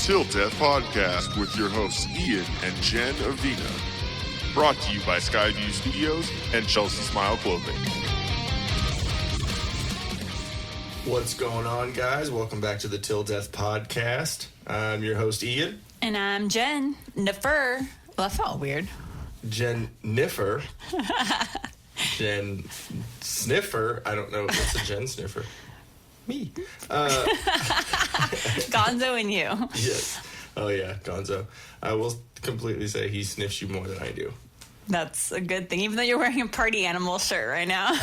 Till Death Podcast with your hosts Ian and Jen Avina. Brought to you by SKYVIEW Studios and Chelsea Smile Clothing. What's going on, guys? Welcome back to the Till Death Podcast. I'm your host, Ian. And I'm Jen Niffer. Well, that felt weird. Jen Niffer. Jen Sniffer. I don't know. What's a Jen Sniffer? Me. Gonzo and you. Yes. Oh, yeah, Gonzo. I will completely say he sniffs you more than I do. That's a good thing, even though you're wearing a party animal shirt right now.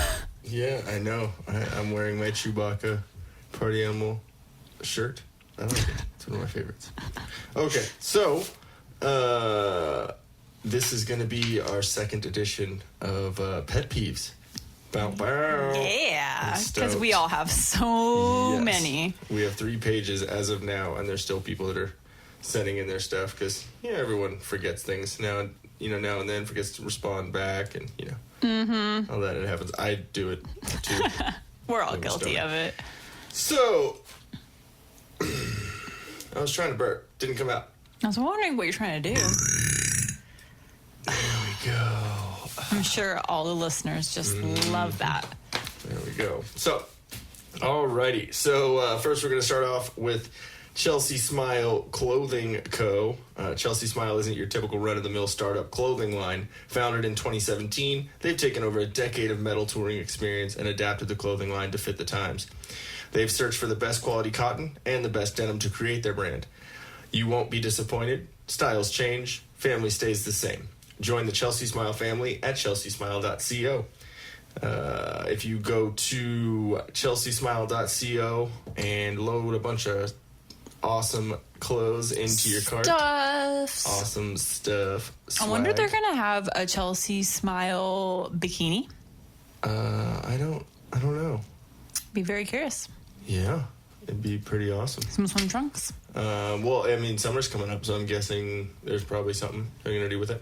Yeah, I know. I'm wearing my Chewbacca party animal shirt. I like it. It's one of my favorites. Okay, so this is going to be our second edition of Pet Peeves. Bow, bow. Yeah, because we all have so many. We have 3 pages as of now, and there's still people that are sending in their stuff because everyone forgets things now and then, forgets to respond back, and all that. It happens. I do it too. We're all guilty of it. So I was trying to burp, didn't come out. I was wondering what you're trying to do. There we go. I'm sure all the listeners just love that. There we go. So, alrighty. So, first we're going to start off with Chelsea Smile Clothing Co. Chelsea Smile isn't your typical run-of-the-mill startup clothing line. Founded in 2017, they've taken over a decade of metal touring experience and adapted the clothing line to fit the times. They've searched for the best quality cotton and the best denim to create their brand. You won't be disappointed. Styles change. Family stays the same. Join the Chelsea Smile family at chelseasmile.co. If you go to chelseasmile.co and load a bunch of awesome clothes into your cart. Awesome stuff. Swag. I wonder if they're going to have a Chelsea Smile bikini. I don't know. Be very curious. Yeah, it'd be pretty awesome. Some swim trunks. Well, I mean, summer's coming up, so I'm guessing there's probably something they're going to do with it.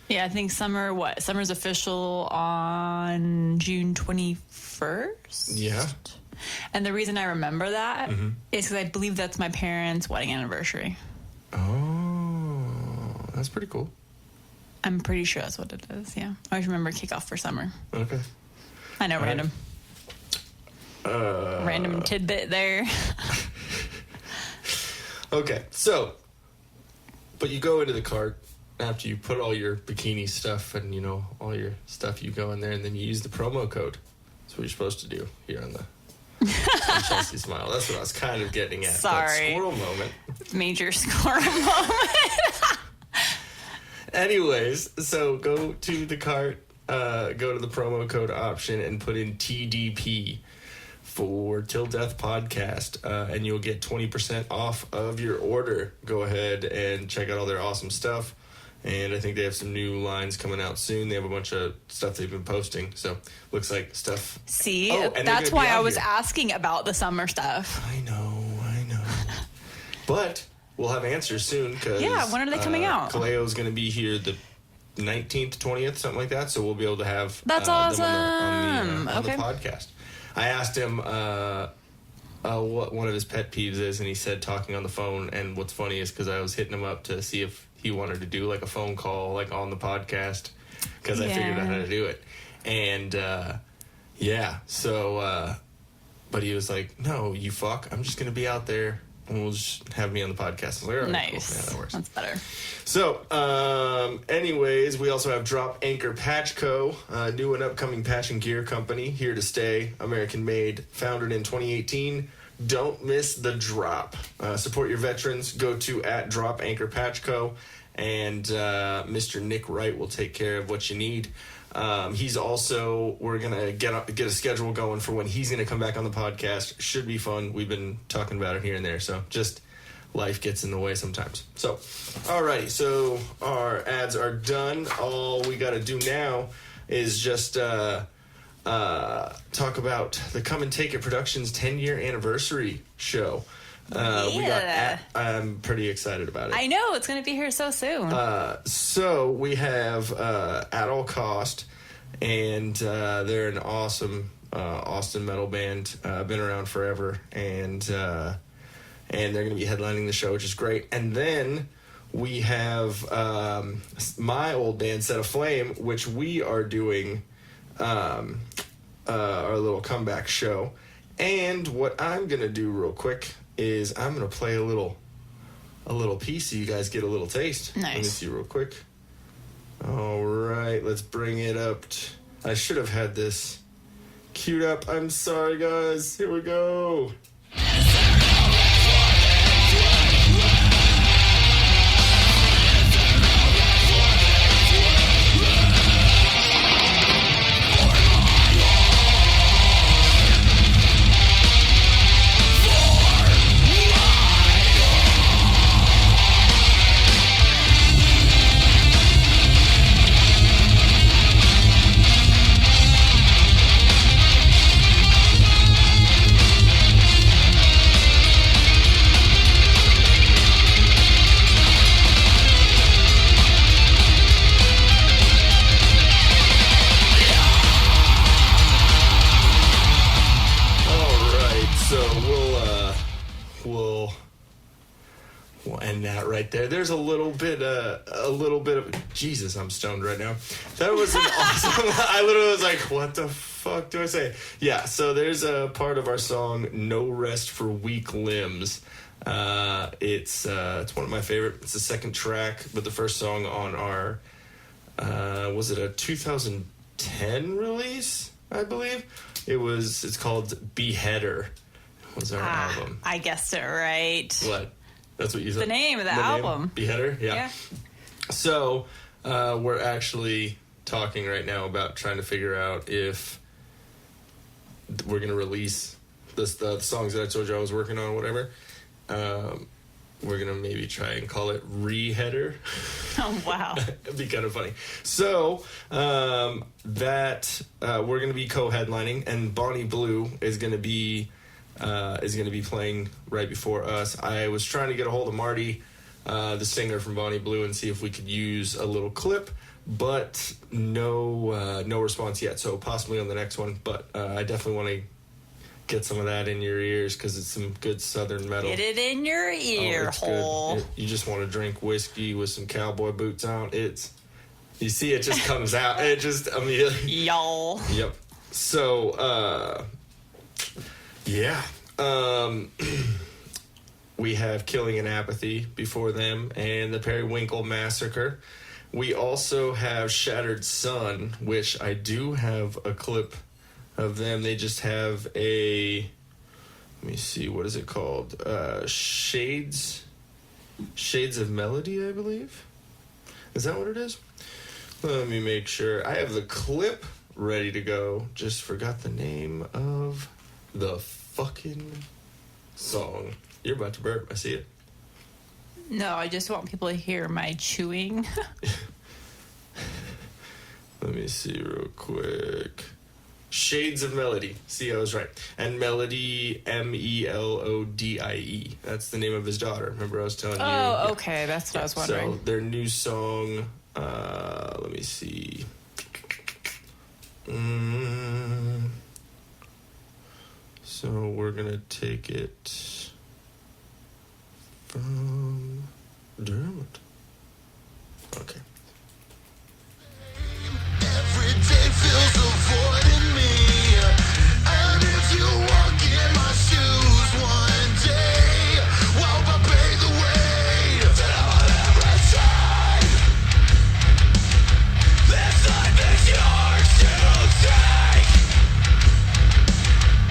Yeah, I think summer's official on June 21st. Yeah. And the reason I remember that is because I believe that's my parents' wedding anniversary. Oh, that's pretty cool. I'm pretty sure that's what it is, yeah. I always remember kickoff for summer. Okay. I know, random. Random tidbit there. Okay, so, but you go into the cart after you put all your bikini stuff and, all your stuff, you go in there and then you use the promo code. That's what you're supposed to do here on on Chelsea Smile. That's what I was kind of getting at. Sorry. Squirrel moment. Major squirrel moment. Anyways, so go to the cart, go to the promo code option and put in TDP for Till Death Podcast, and you'll get 20% off of your order. Go ahead and check out all their awesome stuff. And I think they have some new lines coming out soon. They have a bunch of stuff they've been posting. So looks like stuff. See, that's why I was asking about the summer stuff. I know. But we'll have answers soon. Yeah, when are they coming out? Kaleo's going to be here the 19th, 20th, something like that. So we'll be able to have that's awesome. them on the podcast. I asked him what one of his pet peeves is, and he said talking on the phone. And what's funny is because I was hitting him up to see if he wanted to do like a phone call like on the podcast because I figured out how to do it. And but he was like, no, you fuck, I'm just gonna be out there and we'll just have me on the podcast. I was like, all right, nice. Cool. Yeah, that works. That's better. So anyways, we also have Drop Anchor Patch Co., new and upcoming patch and gear company, here to stay, American made, founded in 2018. Don't miss the drop. Support your veterans. Go to @Drop Anchor Patch Co. And Mr. Nick Wright will take care of what you need. He's also, we're going to get a schedule going for when he's going to come back on the podcast. Should be fun. We've been talking about it here and there. So just life gets in the way sometimes. So, alrighty. So our ads are done. All we got to do now is just talk about the Come and Take It Productions 10-year anniversary show. I'm pretty excited about it. I know, it's going to be here so soon. So we have At All Cost, and they're an awesome Austin metal band, been around forever, and and they're going to be headlining the show, which is great. And then we have my old band, Set Aflame, which we are doing our little comeback show. And what I'm going to do real quick is I'm going to play a little piece so you guys get a little taste. Nice. Let me see real quick. All right, let's bring it up. I should have had this queued up. I'm sorry, guys. Here we go. We'll end that right there. There's a little bit of Jesus. I'm stoned right now. That was an awesome. I literally was like, "What the fuck do I say?" Yeah. So there's a part of our song, "No Rest for Weak Limbs." It's one of my favorite. It's the second track, but the first song on our was it a 2010 release? I believe it's called Beheader. Was our album? I guessed it right. What? That's what you said? The name of the album. Beheader? Yeah. So, we're actually talking right now about trying to figure out if we're going to release the songs that I told you I was working on, whatever. We're going to maybe try and call it Re-Header. Oh, wow. It'd be kind of funny. So, we're going to be co-headlining, and Bonnie Blue is going to be playing right before us. I was trying to get a hold of Marty, the singer from Bonnie Blue, and see if we could use a little clip, but no response yet. So possibly on the next one. But I definitely want to get some of that in your ears because it's some good Southern metal. Get it in your ear hole. You just want to drink whiskey with some cowboy boots on. You see, it just comes out. It just immediately. Y'all. Yep. So. Yeah. We have Killing and Apathy before them and the Periwinkle Massacre. We also have Shattered Sun, which I do have a clip of them. They just have let me see, what is it called? Shades of Melody, I believe. Is that what it is? Let me make sure. I have the clip ready to go. Just forgot the name of the fucking song. You're about to burp. I see it. No, I just want people to hear my chewing. Let me see real quick. Shades of Melody. See, I was right. And Melody, Melodie. That's the name of his daughter. Remember I was telling you? Oh, okay. That's what I was wondering. So their new song, let me see. So we're going to take it from Dermot. Okay. Every day feels a void in me. And if you walk in my shoes one day, well, I pay the way that I will never change. This life is yours to take.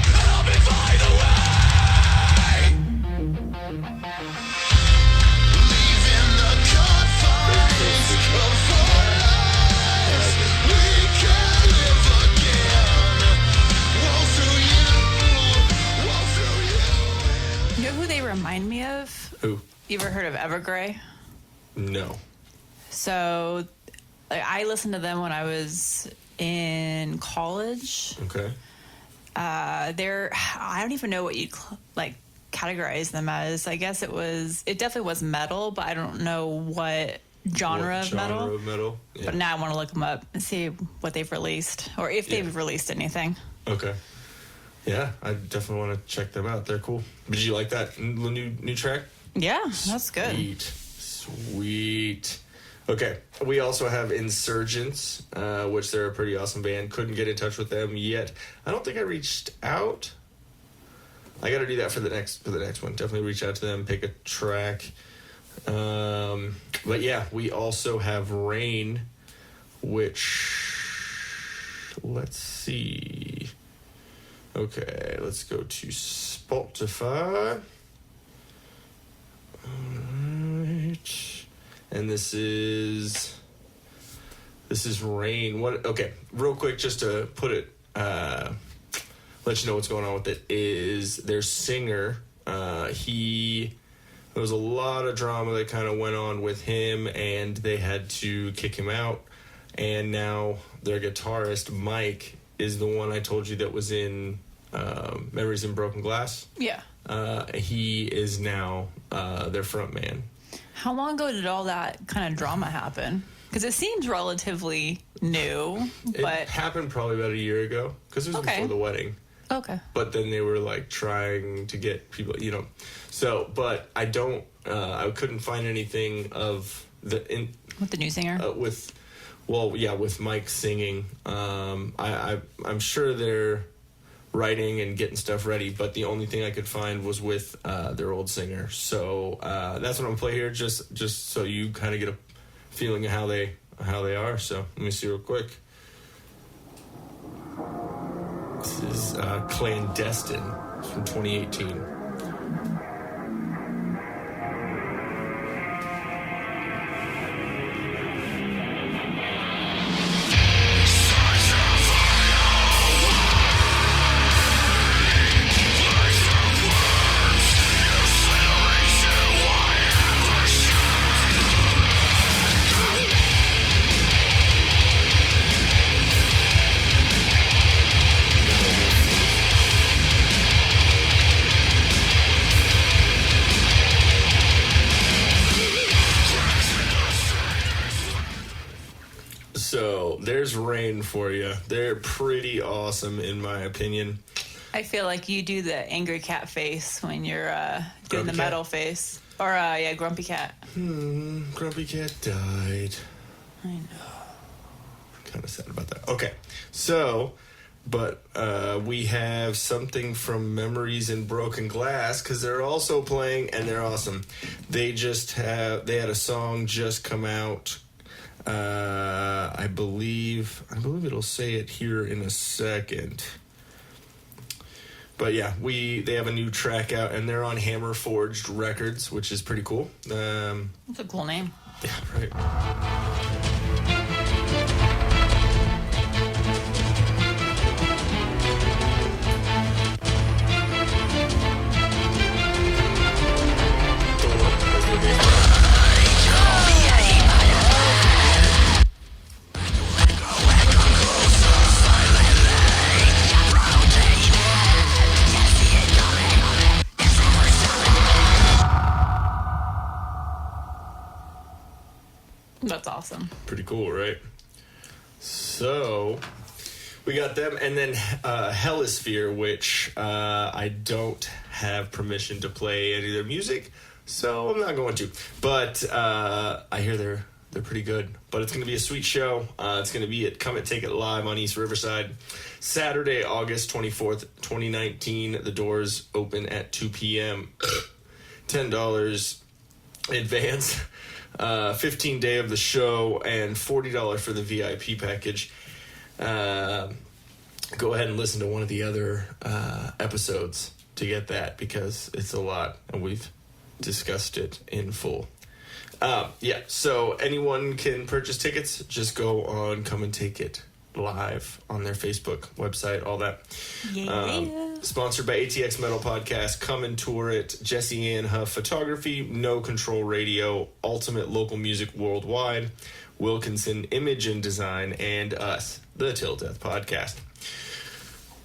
And I'll be by the way. Leaving the confines of our lives. We can live again. Woe through you. You know who they remind me of? Who? You ever heard of Evergrey? No. So I listened to them when I was in college. Okay. I don't even know what you'd categorize them as. I guess it definitely was metal, but I don't know what genre of metal. Yeah. But now I want to look them up and see what they've released or if they've released anything. Okay. Yeah, I definitely want to check them out. They're cool. Did you like that new track? Yeah, that's good. Sweet. Okay, we also have Insurgence, which they're a pretty awesome band. Couldn't get in touch with them yet. I don't think I reached out. I got to do that for the next one. Definitely reach out to them, pick a track. But yeah, we also have Rain, which, let's see. Okay, let's go to Spotify. Alright. And this is Rain. Okay, real quick, just to put it, let you know what's going on with it, is their singer, there was a lot of drama that kind of went on with him, and they had to kick him out. And now their guitarist, Mike, is the one I told you that was in Memories in Broken Glass. Yeah. He is now their front man. How long ago did all that kind of drama happen? Because it seems relatively new, but... It happened probably about a year ago, because it was before the wedding. Okay. But then they were like trying to get people, So, but I couldn't find anything of with the new singer. With Mike singing. I'm sure they're writing and getting stuff ready, but the only thing I could find was with their old singer. So that's what I'm gonna play here, just so you kind of get a feeling of how they are. So let me see real quick. This is Clandestine. It's from 2018. So there's Rain for you. They're pretty awesome in my opinion. I feel like you do the angry cat face when you're doing Grumpy the cat? metal face. Or, Grumpy Cat. Grumpy Cat died. I know. Kind of sad about that. Okay, so, but we have something from Memories in Broken Glass, because they're also playing, and they're awesome. They had a song just come out. I believe it'll say it here in a second. But yeah, they have a new track out, and they're on Hammer Forged Records, which is pretty cool. That's a cool name. Yeah, right. That's awesome. Pretty cool, right? So we got them, and then HELISPHERE, which I don't have permission to play any of their music, so I'm not going to. But I hear they're pretty good. But it's going to be a sweet show. It's going to be at Come and Take It Live on East Riverside, Saturday, August 24th, 2019. The doors open at 2 p.m. $10 advance. 15 day of the show, and $40 for the VIP package. Go ahead and listen to one of the other episodes to get that, because it's a lot, and we've discussed it in full. So anyone can purchase tickets. Just go on Come and Take It Live on their Facebook website, all that. Sponsored by ATX Metal Podcast, Come and Tour It, Jesse Ann Huff Photography, No Control Radio, Ultimate Local Music Worldwide, Wilkinson Image and Design, and us, the Till Death Podcast.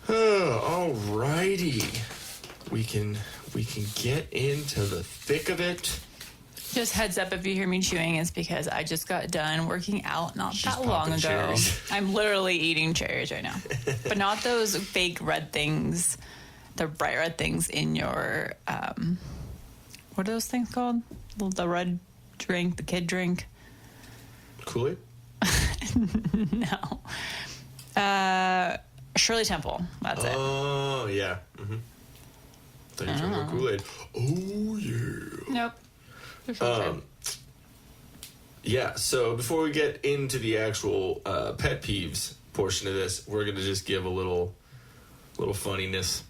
Alrighty, we can get into the thick of it. Just heads up, if you hear me chewing, it's because I just got done working out not She's that long popping ago. cherries. I'm literally eating cherries right now. But not those fake red things, the bright red things in your, what are those things called? The red drink, the kid drink? Kool-Aid? No. Shirley Temple, that's it. Oh, yeah. Mm-hmm. Thought you were talking about Kool-Aid. Oh, yeah. Nope. They're so good. Yeah, so before we get into the actual pet peeves portion of this, we're going to just give a little funniness.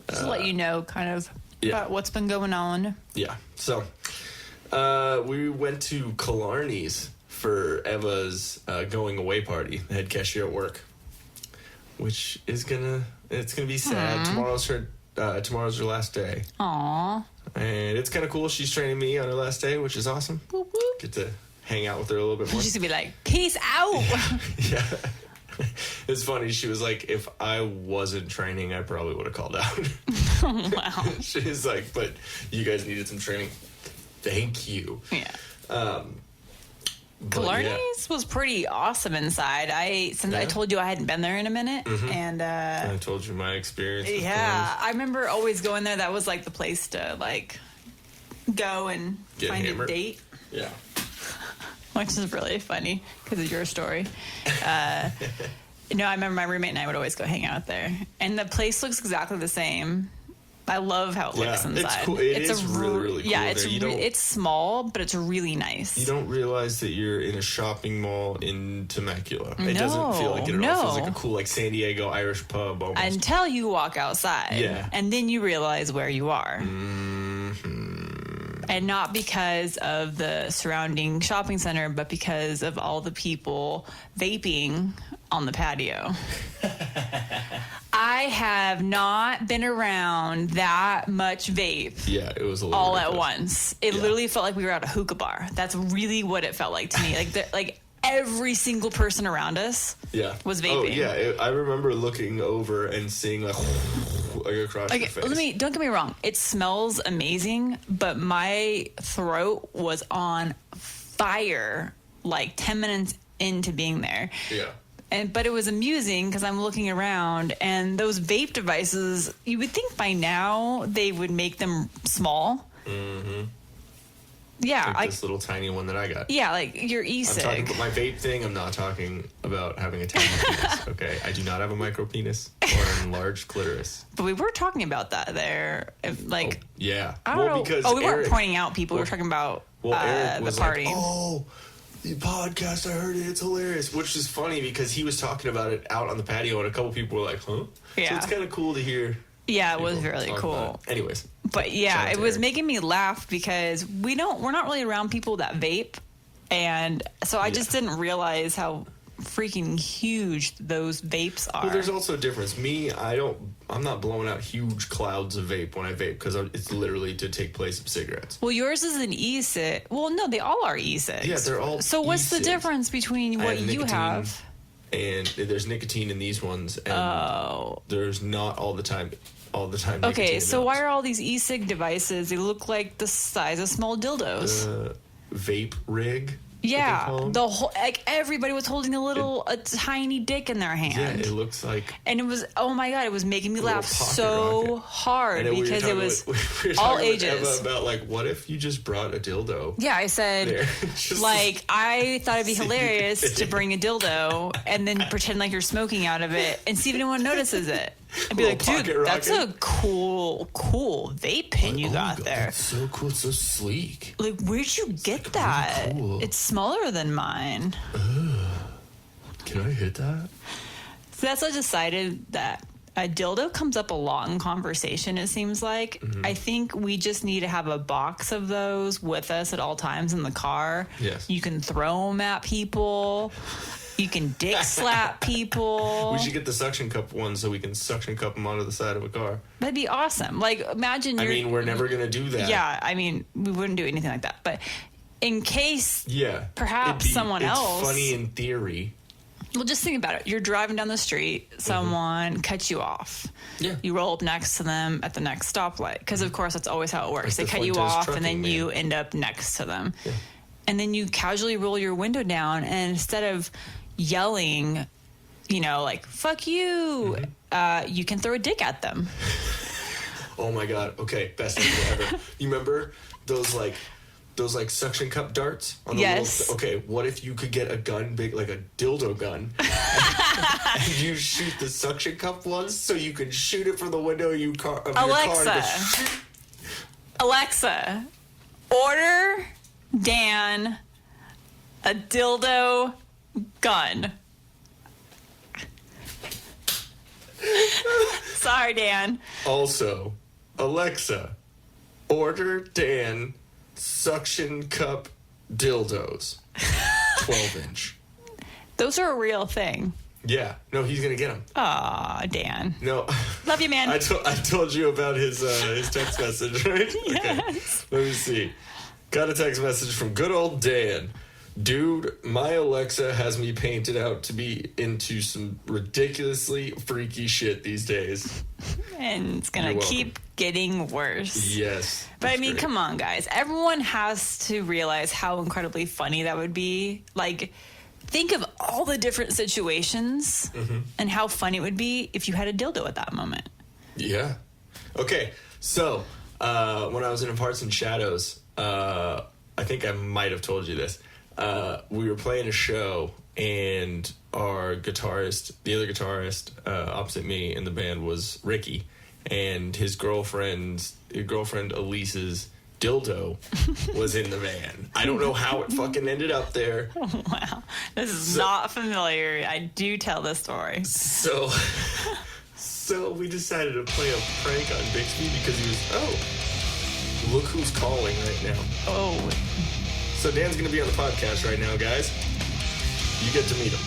Just to let you know kind of about what's been going on. Yeah, so we went to Killarney's for Eva's going away party, the head cashier at work, which is it's gonna be sad. Tomorrow's her last day. Aww. And it's kind of cool. She's training me on her last day, which is awesome. Whoop, whoop. Get to hang out with her a little bit more. She's gonna be like, peace out. Yeah. It's funny. She was like, if I wasn't training, I probably would have called out. Wow. She's like, but you guys needed some training. Thank you. Yeah. Killarney's was pretty awesome inside. I told you I hadn't been there in a minute, and I told you my experience. With yeah, I remember always going there. That was like the place to like go and Get find hammered. a date, Yeah. which is really funny because of your story. I remember my roommate and I would always go hang out there, and the place looks exactly the same. I love how it looks inside. It's cool. It's really, really cool. Yeah, there. it's small, but it's really nice. You don't realize that you're in a shopping mall in Temecula. It doesn't feel like it at all. It feels like a cool, like San Diego Irish pub almost. Until you walk outside. Yeah. And then you realize where you are. Mm-hmm. And not because of the surrounding shopping center, but because of all the people vaping on the patio. I have not been around that much vape. Yeah, it was a little all ridiculous. at once. It literally felt like we were at a hookah bar. That's really what it felt like to me. Like every single person around us was vaping. Oh, yeah. I remember looking over and seeing like across your face. Don't get me wrong. It smells amazing, but my throat was on fire like 10 minutes into being there. Yeah. But it was amusing because I'm looking around, and those vape devices, you would think by now they would make them small. Mm-hmm. Yeah. Like this little tiny one that I got. Yeah, like your e-cig. I'm talking about my vape thing. I'm not talking about having a tiny penis, okay? I do not have a micro penis or an enlarged clitoris. But we were talking about that there. Like, yeah. I don't know. Because we weren't pointing out people. We were talking about Eric was the party. Like, oh, the podcast, I heard it, it's hilarious. Which is funny because he was talking about it out on the patio, and a couple people were like, huh? Yeah. So it's kind of cool to hear. Yeah, it was really cool. Anyways. But yeah, it was Eric. making me laugh because we're not really around people that vape. And so I just didn't realize how freaking huge those vapes are. Well, there's also a difference. I'm not blowing out huge clouds of vape when I vape because it's literally to take place of cigarettes. Well, yours is an e-cig. Well, no, they all are e-cigs. Yeah, they're all So what's the e-cigs. difference between I what have you nicotine, have? And there's nicotine in these ones, and there's not all the time nicotine Okay, in so those. why are all these e-cig devices? They look like the size of small dildos. Vape rig? Yeah, the whole everybody was holding a tiny dick in their hand. Yeah, it looks like. And it was, oh my God, it was making me laugh pocket so rocket. hard because it was we were all talking with ages. Emma about like, what if you just brought a dildo? Yeah, I said, There. Just like, I thought it'd be See if hilarious you to bring a dildo and then pretend like you're smoking out of it and see if anyone notices it. And be Little like, dude, pocket that's rocket. a cool vape pen you got God, there. that's so cool, it's so sleek. Like, where'd you get that? cool. It's smaller than mine. Can I hit that? So that's what I decided that a dildo comes up a lot in conversation, it seems like. Mm-hmm. I think we just need to have a box of those with us at all times in the car. Yes. You can throw them at people. You can dick slap people. We should get the suction cup one so we can suction cup them onto the side of a car. That'd be awesome. Like, imagine I mean, we're never going to do that. Yeah, I mean, we wouldn't do anything like that. But in case Yeah. perhaps someone else... It's funny in theory. Well, just think about it. You're driving down the street. Someone cuts you off. Yeah. You roll up next to them at the next stoplight. Because, of course, that's always how it works. Like they the cut you Fuentes off, and trucking then you man. end up next to them. Yeah. And then you casually roll your window down, and instead of yelling, like, fuck you, you can throw a dick at them. Oh my god. Okay, best idea ever. You remember those suction cup darts on the Yes. okay, what if you could get a gun big like a dildo gun and you shoot the suction cup ones so you can shoot it from the window of your car and go, Alexa, order Dan a dildo gun. Sorry, Dan. Also, Alexa, order Dan suction cup dildos. 12-inch. Those are a real thing. Yeah. No, he's going to get them. Aw, Dan. No. Love you, man. I told you about his text message, right? Yes. Okay. Let me see. Got a text message from good old Dan. Dude, my Alexa has me painted out to be into some ridiculously freaky shit these days. And it's going You're to welcome. keep getting worse. Yes. But I that's mean, great. come on, guys. Everyone has to realize how incredibly funny that would be. Like, think of all the different situations and how funny it would be if you had a dildo at that moment. Yeah. Okay. So, when I was in Hearts and Shadows, I think I might have told you this. We were playing a show, and our guitarist, the other guitarist opposite me in the band was Ricky, and his girlfriend Elise's dildo was in the van. I don't know how it fucking ended up there. Wow. This is not familiar. I do tell this story. So we decided to play a prank on Bixby because he was, look who's calling right now. Oh, So Dan's going to be on the podcast right now, guys. You get to meet him.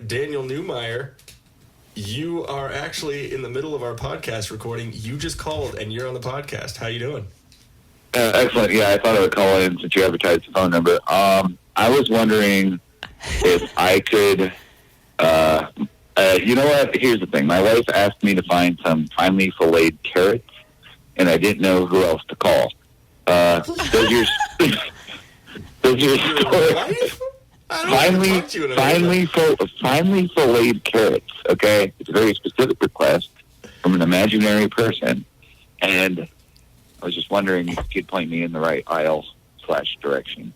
Daniel Newmeyer, you are actually in the middle of our podcast recording. You just called, and you're on the podcast. How you doing? Excellent. Yeah, I thought I would call in since you advertised the phone number. I was wondering if I could... you know what? Here's the thing. My wife asked me to find some finely filleted carrots, and I didn't know who else to call. Does your store... Wife? I don't want to talk to you in a minute. finely filleted carrots, okay? It's a very specific request from an imaginary person, and I was just wondering if you'd point me in the right aisle/direction.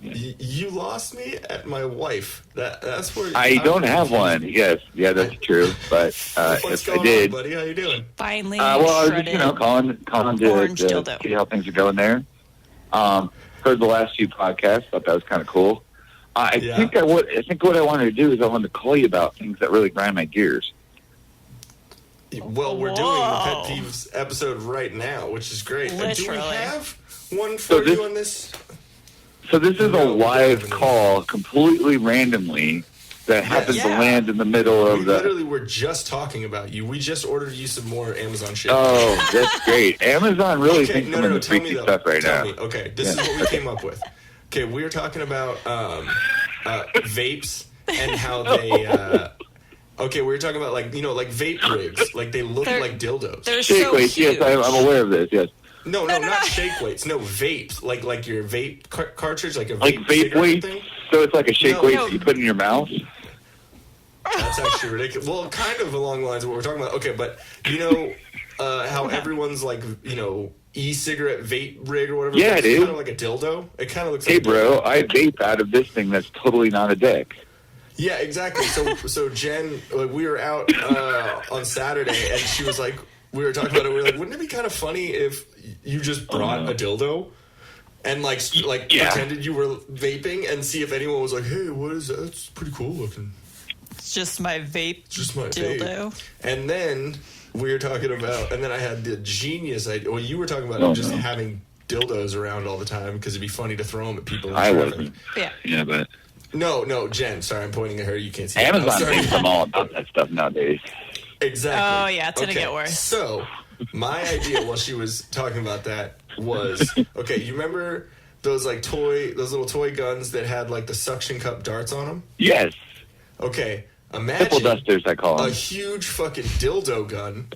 Yeah. You lost me at my wife. That's where... I don't have one. Yes, yeah, that's true. But What's if going I did, on, buddy? How you doing? finally well, I was shredded. just calling orange to dildo. see how things are going there. Heard the last few podcasts. Thought that was kind of cool. I think what I wanted to do is I wanted to call you about things that really grind my gears. Well, we're doing the Pet Peeves episode right now, which is great. And do we Literally. have one for you on this? So this is No, a we live don't. call, completely randomly, that happens to Yeah. land in the middle We of the... literally were just talking about you. We just ordered you some more Amazon shit. Oh, that's great. Amazon really Okay, thinks I'm in the tell me freaky though. stuff right Tell now. me. Okay, this is what we came up with. Okay, we were talking about vapes and how they... okay, we were talking about like vape rigs. Like they look They're- like dildos. They're Shake so weights, huge. yes, I'm aware of this, yes. No, No, not no. shake weights. No, vapes. Like your vape cartridge, like a Like vape vape cigarette weights? thing. So it's like a shake No. weight No. that you put in your mouth? That's actually ridiculous. Well, kind of along the lines of what we're talking about. Okay, but you know how everyone's like, e-cigarette vape rig or whatever. Yeah, it's dude. kind of like a dildo. It kind of looks Hey, like a dildo. bro, I vape out of this thing that's totally not a dick. Yeah, exactly. So Jen, like, we were out on Saturday, and she was like, we were talking about it. We were like, wouldn't it be kind of funny if you just brought a dildo and Yeah. pretended you were vaping and see if anyone was like, hey, what is that? That's pretty cool looking. It's just my vape Just my dildo. vape. And then we were talking about, and then I had the genius idea. Well, you were talking about Oh, just no. having dildos around all the time because it'd be funny to throw them at people. In I traffic. wasn't. Yeah. Yeah, but No, Jen. Sorry, I'm pointing at her. You can't see. Amazon I'm sorry. thinks I'm all about that stuff nowadays. Exactly. Oh, yeah, it's gonna get worse. So, my idea while she was talking about that was, okay, you remember those little toy guns that had like the suction cup darts on them? Yes. Okay, Nipple imagine dusters, I call a them. huge fucking dildo gun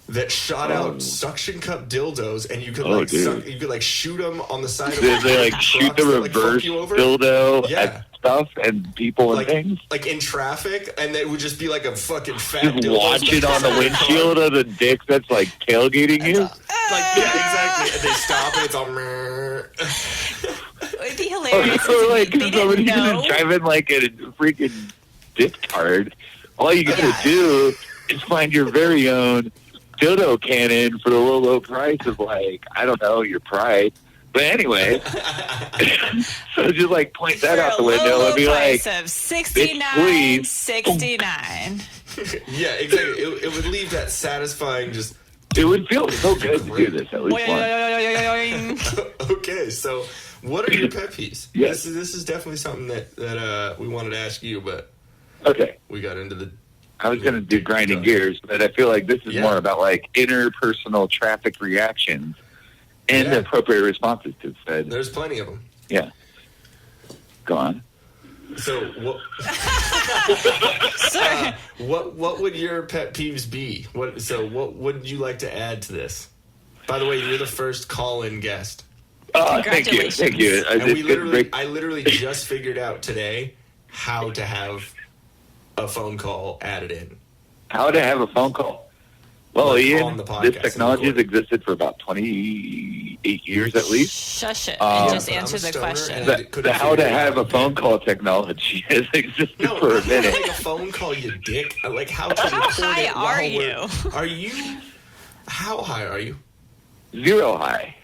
that shot out suction cup dildos, and you could you could like shoot them on the side of They like shoot the reverse dildo at stuff and people and things. Like in traffic, and it would just be like a fucking fat dildo. Just watch it on the windshield of the dick that's like tailgating you. Exactly. And they stop and it's all It'd be hilarious. Or like They didn't somebody's know. driving like a freaking dick tard. All you gotta do is find your very own dildo cannon for the low price of like, I don't know, your pride. But anyway, so just like point that out the window and be like, of $69.69. yeah, exactly. It would leave that satisfying just. it would feel so good to do this at least once. Okay, so what are your pet peeves? Yes. This is definitely something that we wanted to ask you, but Okay. we got into the. I was going to do grinding gears, but I feel like this is more about like interpersonal traffic reactions and the appropriate responses to said. There's plenty of them. Yeah. Go on. So what would your pet peeves be? What would you like to add to this? By the way, you're the first call-in guest. Oh, thank you. Thank you. And I literally just figured out today how to have a phone call added in. How to have a phone call? Well, Like Ian, on the podcast this technology has existed for about 28 years at least. Shush it and just I'm answer a the stoner question. and I couldn't The how figure to it have out. a phone call technology has existed for a minute. Like a phone call, you dick. Like how to How record high it while are we're- you? Are you? How high are you? Zero high.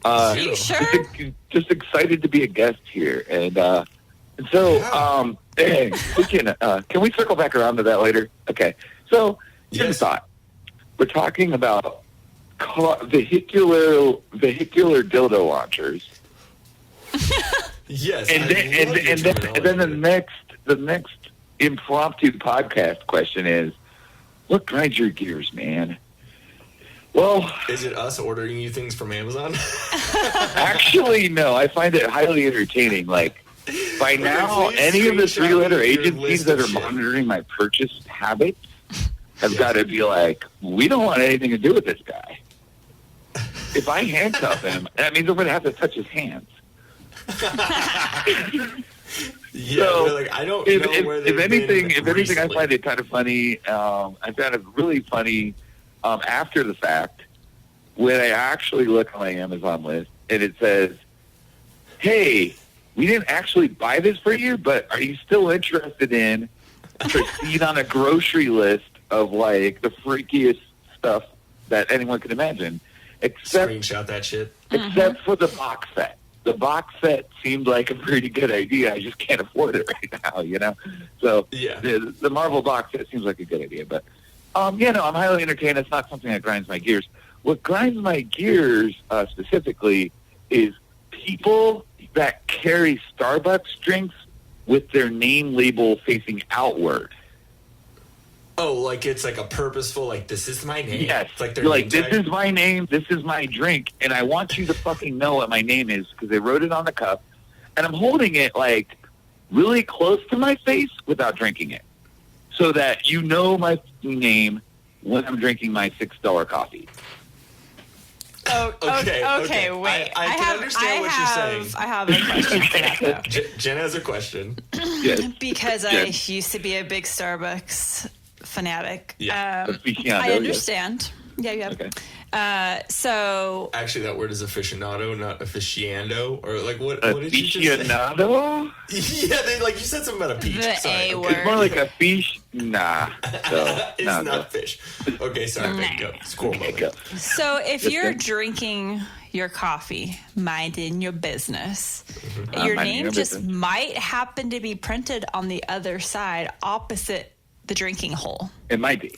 Are you sure? Just excited to be a guest here, and so hey, can we circle back around to that later? Okay, so here's the thought: we're talking about vehicular dildo launchers, Yes. and then the next impromptu podcast question is, what grinds your gears, man? Well, is it us ordering you things from Amazon? actually, no. I find it highly entertaining. Like, by now, please any of the screenshot three-letter your agencies list that of are shit. monitoring my purchase habits have got to be like, we don't want anything to do with this guy. If I handcuff him, that means I'm going to have to touch his hands. Yeah, So, like I don't know where they've if anything, been I recently. find it kind of funny. I found it really funny after the fact when I actually look on my Amazon list and it says, "Hey, we didn't actually buy this for you, but are you still interested in proceed on a grocery list of like the freakiest stuff that anyone could imagine, except Screenshot that shit. except for the box set." The box set seemed like a pretty good idea. I just can't afford it right now, you know? So Yeah. the Marvel box set seems like a good idea. But, I'm highly entertained. It's not something that grinds my gears. What grinds my gears specifically is people that carry Starbucks drinks with their name label facing outward. Oh, like it's like a purposeful, like this is my name. Yes. It's like their You're like, name this tag. is my name, this is my drink, and I want you to fucking know what my name is because they wrote it on the cup, and I'm holding it like really close to my face without drinking it, so that you know my name when I'm drinking my $6 coffee. Okay, wait. I can understand what you're saying. I have a question for that, though. Jen has a question. Yes. Because I Yes. used to be a big Starbucks fanatic. Yeah. Aficionado, I yes. understand. Yeah. Okay. So Actually, that word is aficionado, not aficionado, or like what did you just say? Aficionado? Yeah, you said something about a peach. The Sorry. A Okay. word. It's more like a fish. Nah. So, It's no, not fish. Okay, sorry. Nah. Go. Squirrel Okay, moment. go. So if Yes, you're ma'am. drinking your coffee, minding your business, I'm your minding name your just business. might happen to be printed on the other side, opposite the drinking hole. It might be.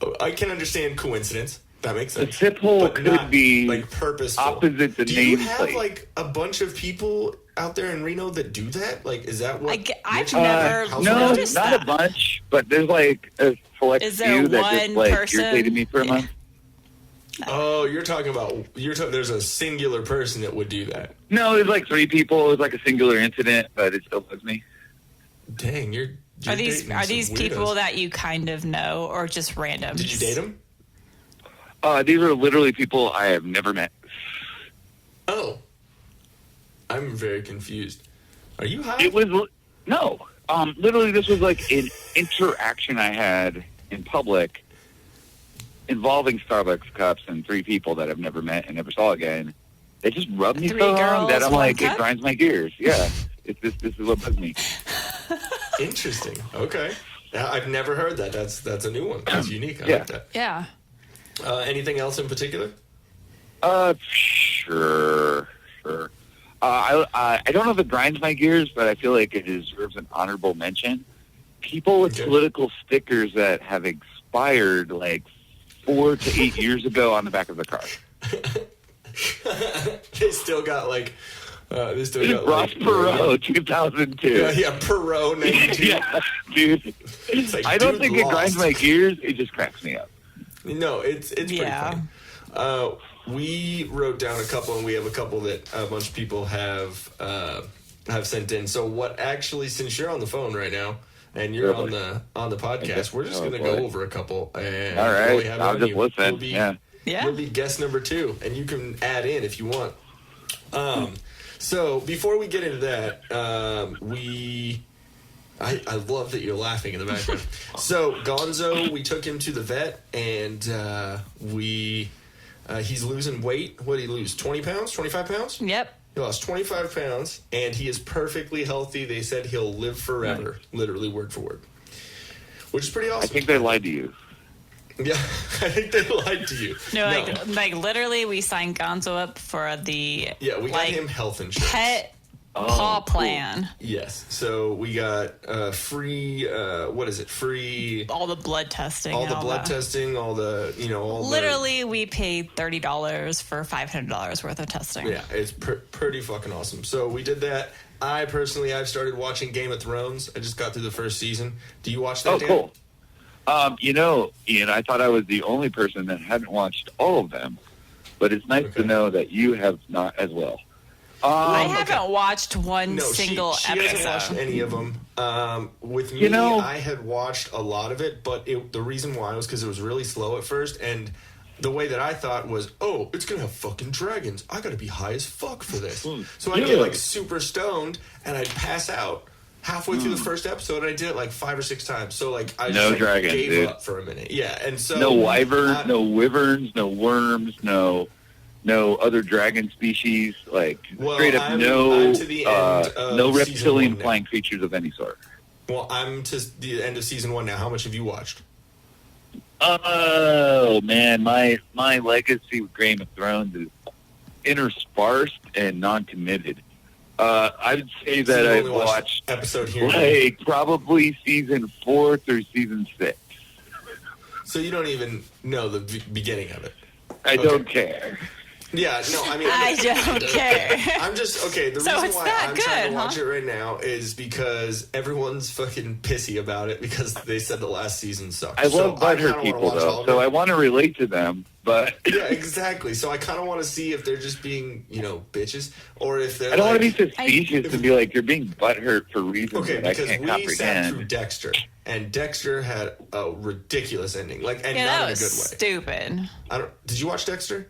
Oh, I can understand coincidence. That makes The sense. sip hole But could not, be like purposeful. opposite the Do you nameplate. have like a bunch of people out there in Reno that do that? Like, is that what? I've you're- never how's No, that? noticed not that. a bunch, but there's like a select Is there few that one just like person? irritated me for a month. Oh, you're talking about there's a singular person that would do that. No, it was like 3 people. It was like a singular incident, but it still bugs me. Dang, you're Are these dating some people weirdos. that you kind of know, or just random? Did you date them? These are literally people I have never met. Oh, I'm very confused. Are you high? It was no. Literally, this was like an interaction I had in public involving Starbucks cups and 3 people that I've never met and never saw again. They just rubbed me 3 so girls, wrong that I'm 1 like, cup? it grinds my gears. Yeah, this is what bugs me. Interesting. Okay. I've never heard that. That's a new one. That's unique. I Yeah. like that. Yeah. Anything else in particular? Sure. I don't know if it grinds my gears, but I feel like it deserves an honorable mention. People with Okay. political stickers that have expired like 4 to 8 years ago on the back of the car. They still got like. They still got Ross like. Perot, 2002. Yeah, Perot 92. Yeah, dude. It's like, I don't dude think it grinds lost. my gears. It just cracks me up. No, it's pretty Yeah. funny. We wrote down a couple, and we have a couple that a bunch of people have sent in. So what actually, since you're on the phone right now and you're on the podcast, we're just Oh, going to boy. go over a couple. And All right, really have it I'll on just you. listen. You'll be, Yeah. Yeah. You'll be guest number 2, and you can add in if you want. So before we get into that, I love that you're laughing in the background. So Gonzo, we took him to the vet, and he's losing weight. What did he lose? 20 pounds? 25 pounds? Yep. He lost 25 pounds, and he is perfectly healthy. They said he'll live forever, literally word for word, which is pretty awesome. I think they lied to you. Yeah, I think they lied to you. No, like literally, we signed Gonzo up for the Yeah, we got like, him health insurance. pet paw cool. plan. Yes, so we got free. What is it? Free. All the blood testing. All and the blood that. testing, all the all Literally, we paid $30 for $500 worth of testing. the. Yeah, it's pretty fucking awesome. So we did that. I've started watching Game of Thrones. I just got through the first season. Do you watch that? Oh, Dan? cool. Ian, I thought I was the only person that hadn't watched all of them, but it's nice to know that you have not as well. I haven't watched one No, single she hasn't watched episode. any of them. With me, You know- I had watched a lot of it, but the reason why was because it was really slow at first, and the way that I thought was, oh, it's gonna have fucking dragons. I gotta be high as fuck for this. So I'd get like super stoned, and I'd pass out halfway through the first episode, and I did it like 5 or 6 times. So like I No just like, dragons, gave dude. up for a minute. Yeah, and so No wyverns, I- no wyverns, no worms, no other dragon species. Like Well, straight up, I'm no to the end of no season reptilian 1 now. flying creatures of any sort. Well, I'm to the end of season 1 now. How much have you watched? Oh man, my legacy with Game of Thrones is intersparsed and non-committed. I'd say So that you I've only watched watched episode here. and there. like probably season 4 through season 6. So you don't even know the beginning of it. I don't care. Yeah, no, I mean, I don't care. I'm just okay. The So reason it's why that I'm trying to good, watch huh? it right now is because everyone's fucking pissy about it because they said the last season sucked. I So love butthurt kinda wanna people watch all though, of so it. I want to relate to them. But Yeah, exactly. So I kind of want to see if they're just being, bitches, or if they're. I don't want to like, be suspicious and be like, you're being butthurt for reasons Okay, that I because can't we sat through comprehend. Dexter, and Dexter had a ridiculous ending, and Yeah, not that in a was good way. stupid. Did you watch Dexter?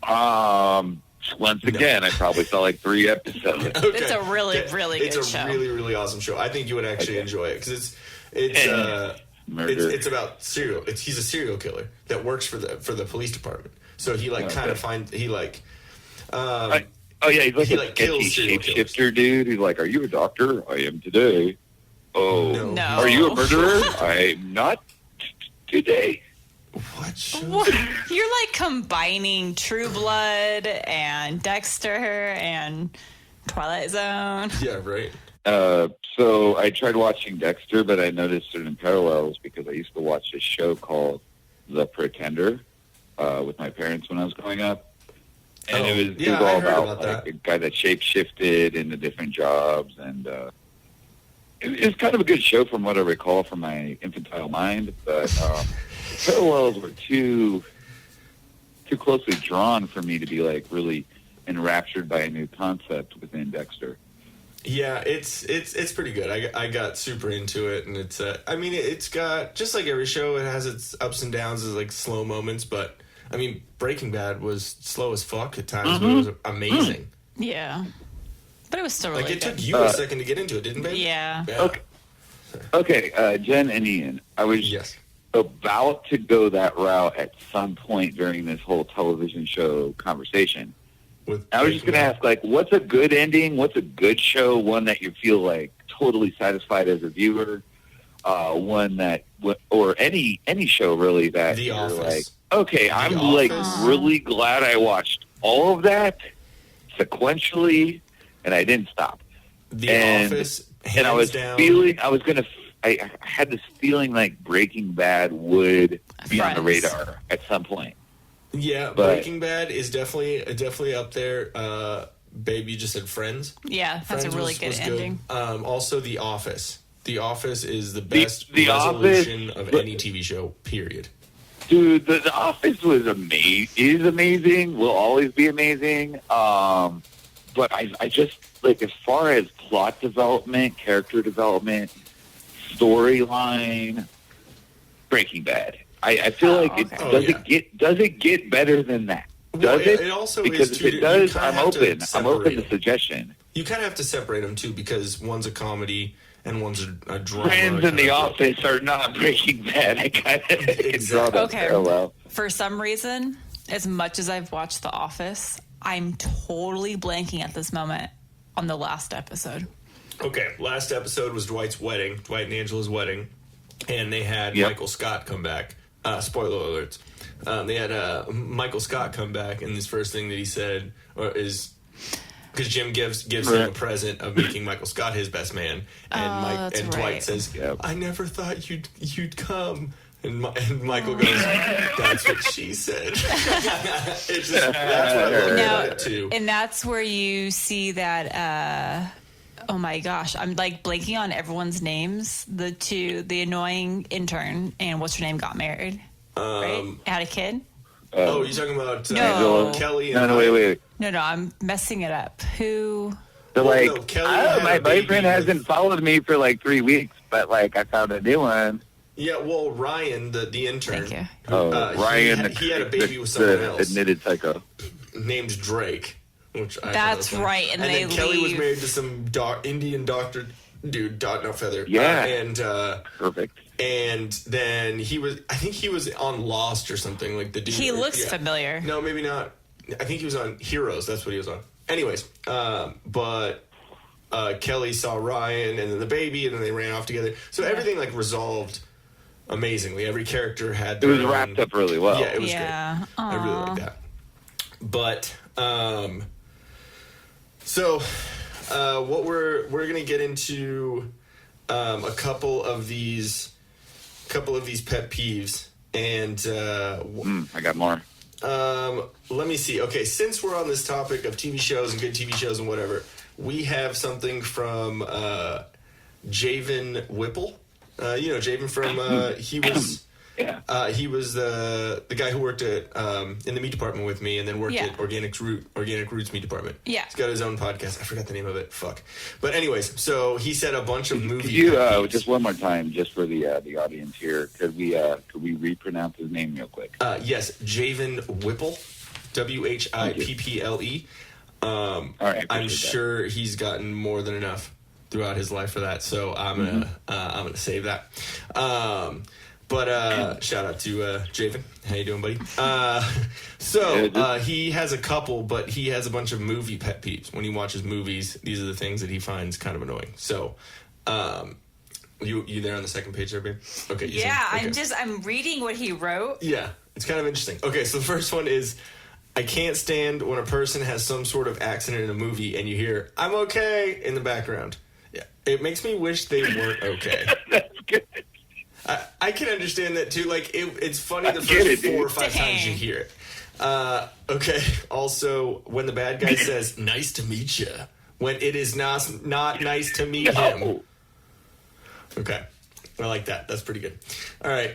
Once again, I probably saw like 3 episodes. Okay. It's a really, really It's good a show. really, really awesome show. I think you would actually enjoy it because Murder. it's about he's a serial killer that works for the police department. So he kind of finds Oh yeah, he's like He, a like, kills sketchy serial killers. shapeshifter dude. He's like, "Are you a doctor? I am today." Oh, No. Are you a murderer? I'm not today. what show? What? You're like combining True Blood and Dexter and Twilight Zone. Yeah, right. So I tried watching Dexter, but I noticed certain parallels because I used to watch this show called The Pretender with my parents when I was growing up. And it was yeah, all I heard about about like that. a guy that shape-shifted into different jobs. And it was kind of a good show from what I recall from my infantile mind. But the parallels were too too closely drawn for me to be like really enraptured by a new concept within Dexter. Yeah, it's pretty good. I got super into it, and it's got, just like every show, it has its ups and downs, as like slow moments. But I mean, Breaking Bad was slow as fuck at times, but it was amazing. Yeah. But it was still really Like, it good. took you a second to get into it, didn't it? Yeah. Okay, Jen and Ian, I was about to go that route at some point during this whole television show conversation. I was just going to ask, like, what's a good ending? What's a good show? One that you feel like totally satisfied as a viewer? One that, or any show really that The you're Office. like, okay, I'm like really glad I watched all of that sequentially, and I didn't stop. The Office, and I was down. feeling, I had this feeling like Breaking Bad would be on the radar at some point. Yeah, But- Breaking Bad is definitely up there. Babe, you just said Friends. Yeah, that's Friends a really was good ending. Also, The Office. The Office is the best The resolution Office- of any TV show, period. Dude, the Office was is amazing, will always be amazing. But I just, like, as far as plot development, character development, storyline, Breaking Bad. I feel like does it get better than that? Well, Does it? it also because is, if too, it does, you kinda I'm have to open. I'm separate open to it. suggestion. You kind of have to separate them, too, because one's a comedy and one's a drama. Friends in The Office are not Breaking Bad. I kind of draw that Okay. parallel. For some reason, as much as I've watched The Office, I'm totally blanking at this moment on the last episode. Okay, last episode was Dwight and Angela's wedding, and they had Michael Scott come back. Spoiler alerts. They had Michael Scott come back, and his first thing that he said is, because Jim gives him a present of making Michael Scott his best man, and Dwight right. says, "I never thought you'd come." And Michael goes, "That's what she said." It's just, that's what I love about it too. And that's where you see that, oh my gosh, I'm like blanking on everyone's names. The annoying intern and what's her name got married, right? Had a kid. You're talking about No. Kelly and No, wait. No, I'm messing it up. Who? So, like, no, Kelly I don't know, had my a baby boyfriend with- hasn't followed me for like 3 weeks, but like I found a new one. Yeah, well, Ryan, the intern. Thank you. Ryan, he had a baby with someone the else admitted psycho. named Drake. Which I That's thought was right, and then they Kelly was leave. married to some Indian doctor dude, not feather. Yeah. Perfect. And then I think he was on Lost or something, like the dude. He looks familiar. No, maybe not. I think he was on Heroes. That's what he was on. Anyways, but Kelly saw Ryan and then the baby, and then they ran off together. So everything like resolved amazingly. Every character had. It was their own- wrapped up really well. Yeah, it was Yeah. great. I really like that. But so what we're gonna get into a couple of these pet peeves, and I got more. let me see. Okay, since we're on this topic of TV shows and good TV shows and whatever, we have something from Javen Whipple. You know Javen from he was he was the guy who worked at in the meat department with me, and then worked at Organic Roots Meat Department. Yeah, he's got his own podcast. I forgot the name of it. Fuck. But anyways, so he said a bunch of movies. Could you just one more time, just for the audience here? Could we repronounce his name real quick? Yes, Javen Whipple, WHIPPLE. All right, I'm sure he's gotten more than enough throughout his life for that, so I'm gonna save that. But shout out to Javen. How you doing, buddy? So he has a couple, but he has a bunch of movie pet peeves. When he watches movies, these are the things that he finds kind of annoying. So, you there on the second page there, babe? Okay. Yeah, okay. I'm reading what he wrote. Yeah, it's kind of interesting. Okay, so the first one is, I can't stand when a person has some sort of accident in a movie and you hear, "I'm okay" in the background. Yeah, it makes me wish they weren't okay. That's good. I can understand that too. Like it's funny the first 4 or 5 times you hear it. Okay. Also, when the bad guy says "nice to meet you," when it is not nice to meet him. Okay. I like that. That's pretty good. All right.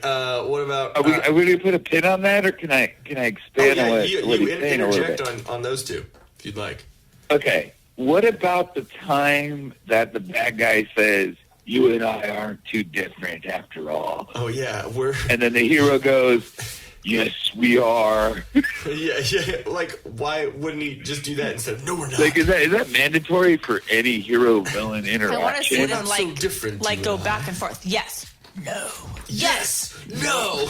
What about? Are we going to put a pin on that, or can I expand on what he's saying a little bit? Interject on those two if you'd like. Okay. What about the time that the bad guy says, "You and I aren't too different after all"? Oh yeah, and then the hero goes, "Yes, we are." yeah. Like, why wouldn't he just do that instead of, "No, we're not"? Like, is that mandatory for any hero villain interaction? I want to see them so different, like go back and forth. Yes, no, yes, no.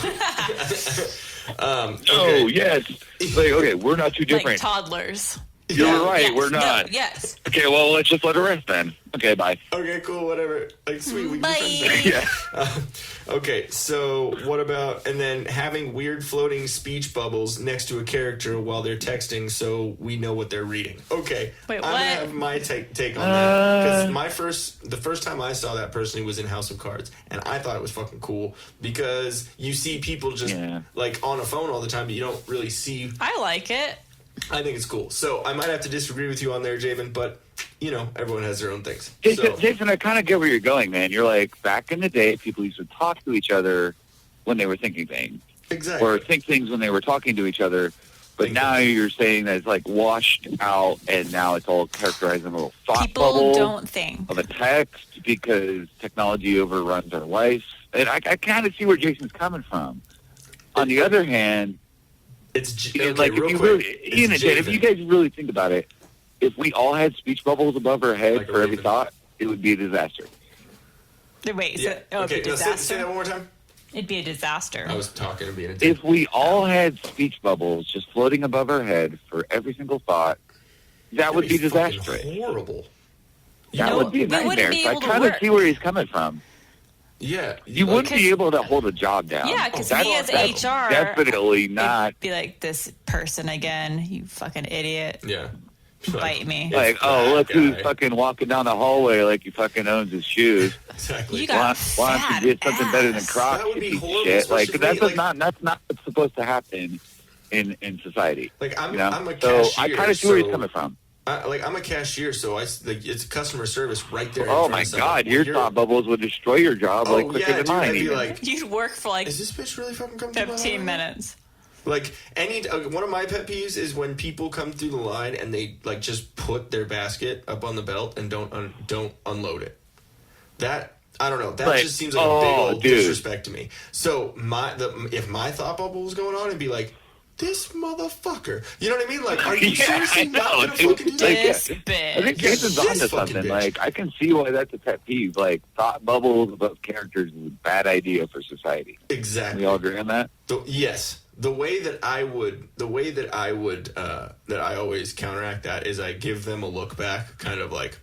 Oh, Okay. yes. Like, okay, we're not too different. like toddlers. You're right, Yes, we're no, not. yes. Okay, well, let's just let it rest then. Okay, bye. Okay, cool, whatever. Like, sweet, we can Bye. be friends. Okay, so what about, and then having weird floating speech bubbles next to a character while they're texting so we know what they're reading. Okay, Wait, I'm what? gonna have my take on that. Because the first time I saw that personally was in House of Cards, and I thought it was fucking cool because you see people just like on a phone all the time, but you don't really see. I like it. I think it's cool. So I might have to disagree with you on there, Javen, but you know, everyone has their own things. Jason, I kind of get where you're going, man. You're like, back in the day, people used to talk to each other when they were thinking things. Exactly. Or think things when they were talking to each other. But now you're saying that it's like washed out, and now it's all characterized in a little thought People bubble don't think. of a text because technology overruns our life. And I kind of see where Jason's coming from. On the other hand, It's like, if you really, Ian and Jen, if you guys really think about it, if we all had speech bubbles above our head Like a for every raven. thought, it would be a disaster. Wait, so Yeah. it'd be Okay, a no, say disaster. that one more time. It'd be a disaster. I was talking to being a If we all had speech bubbles just floating above our head for every single thought, that would be fucking disastrous. horrible. That would be a we wouldn't nightmare. be So I able to kind of work. see where he's coming from. Yeah. You wouldn't be able to hold a job down. Yeah, 'cause That's- me as that's HR, definitely not. Be like, this person again, you fucking idiot. Yeah. Bite me. Like, It's oh, that look who's guy. fucking walking down the hallway like he fucking owns his shoes. Exactly. You got Why don't fat you get something better than ass. Crocs? That would you be piece of horrible, shit. Like, especially that's like- not what's supposed to happen in society. Like, I'm You know? a So cashier. I kind of see where he's so- coming from. I'm a cashier, so it's customer service right there. in Oh front my of someone. God, your You're- thought bubbles would destroy your job Oh, like quicker yeah, than dude, mine. I'd be even. like, You'd work for like is this bitch really fucking coming through my 15 line? minutes. Like one of my pet peeves is when people come through the line and they like just put their basket up on the belt and don't unload it. That I don't know. That Like, just seems like a big old dude. disrespect to me. So if my thought bubble was going on, it'd be like, this motherfucker. You know what I mean? Like, are you Yeah, seriously I not know, gonna dude. fucking do Like, that? This I bitch. think Jason's This onto fucking something. bitch. Like, I can see why that's a pet peeve. Like, thought bubbles above characters is a bad idea for society. Exactly. We all agree on that? Yes. The way that I always counteract that is I give them a look back, kind of like,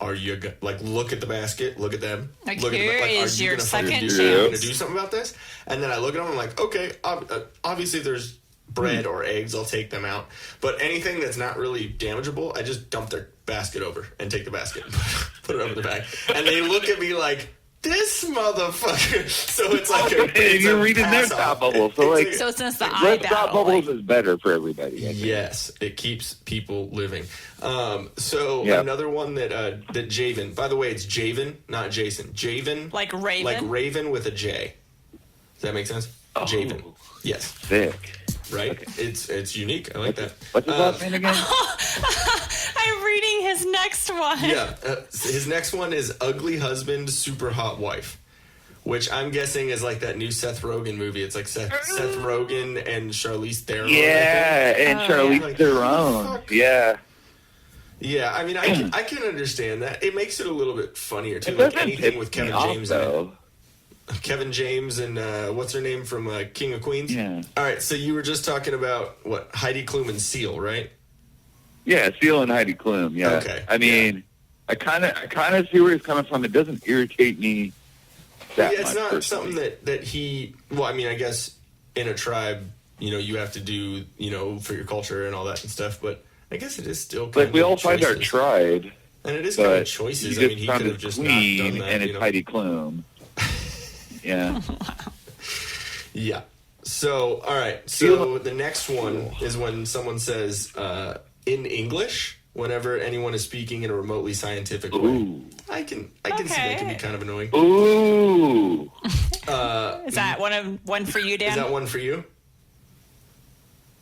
are you like look at the basket, look at them, Like, look here at the, is are you your gonna fucking second do, are you gonna chance. do something about this? And then I look at them, I'm like, okay, obviously if there's bread or eggs, I'll take them out. But anything that's not really damageable, I just dump their basket over and take the basket, put it over the bag, and they look at me like, this motherfucker. So it's like You're reading their pass thought off. bubble. So, like, So it's just the eye less thought battle. bubbles Like, is better for everybody. I think. Yes, it keeps people living. So Yep. another one that Javen. By the way, it's Javen, not Jason. Javen, like Raven. like Raven with a J. Does that make sense? Oh. Javen. Yes. Sick. Right. It's unique. I like that. What's his last name again? I'm reading his next one. Yeah. His next one is Ugly Husband, Super Hot Wife, which I'm guessing is like that new Seth Rogen movie. It's like Seth Rogen and Charlize Theron. I think. Yeah, and Charlize Like, Theron. fuck. Yeah. Yeah, I mean, I can understand that. It makes it a little bit funnier too. It Like doesn't anything piss with me Kevin off, James in it. though. Kevin James and what's her name from King of Queens? Yeah. All right, so you were just talking about what Heidi Klum and Seal, right? Yeah, Seal and Heidi Klum. Yeah. Okay, I mean, I kind of see where he's coming from. It doesn't irritate me that Yeah, it's much. not personally. something that he. Well, I mean, I guess in a tribe, you have to do, for your culture and all that and stuff. But I guess it is still kind Like, we of all find our choices. tribe, and it is kind of but choices. you I just mean, he found could have his just not queen, done that. and it's Heidi Klum. Yeah. Yeah. So, all right. So the next one is when someone says in English, whenever anyone is speaking in a remotely scientific way. Ooh. I can see that can be kind of annoying. Ooh. Is that one for you, Dan? Is that one for you?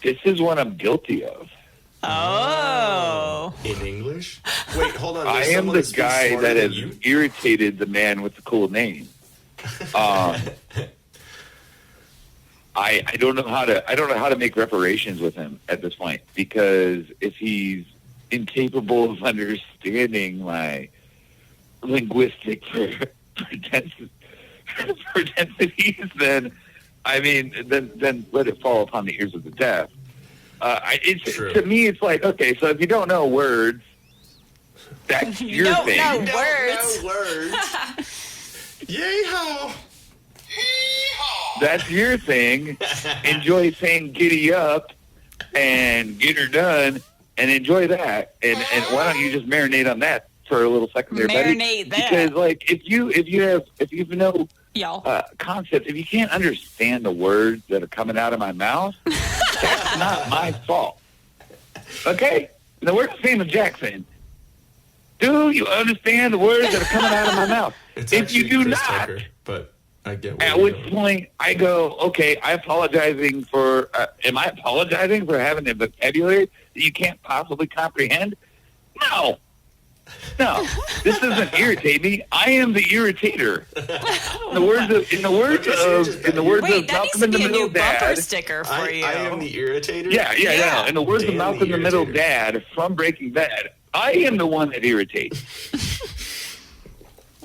This is one I'm guilty of. Oh. In English? Wait, hold on. I There's am someone the speaks guy smarter that than has you? irritated the man with the cool name. I don't know how to make reparations with him at this point, because if he's incapable of understanding my linguistic pretensities, then then let it fall upon the ears of the deaf. To me, it's like, okay, so if you don't know words, that's your thing. No No words. words. Yay-ho! That's your thing. Enjoy saying giddy up and get her done and enjoy that. And why don't you just marinate on that for a little second there, buddy? Marinate that. Because like if you know Y'all. concepts, if you can't understand the words that are coming out of my mouth, that's not my fault. Okay? The word Samuel Jackson. Do you understand the words that are coming out of my mouth? It's If you actually do Chris not, Tucker, but I get where at you're which going. point I go, okay, am I apologizing for having a vocabulary that you can't possibly comprehend? No. This doesn't irritate me. I am the irritator. In the words of Wait, that Malcolm needs to in the be a new Middle bumper Dad. sticker for I you. am the irritator? Yeah. In the words of Dan Malcolm in the the Middle irritator. Dad from Breaking Bad, I am the one that irritates.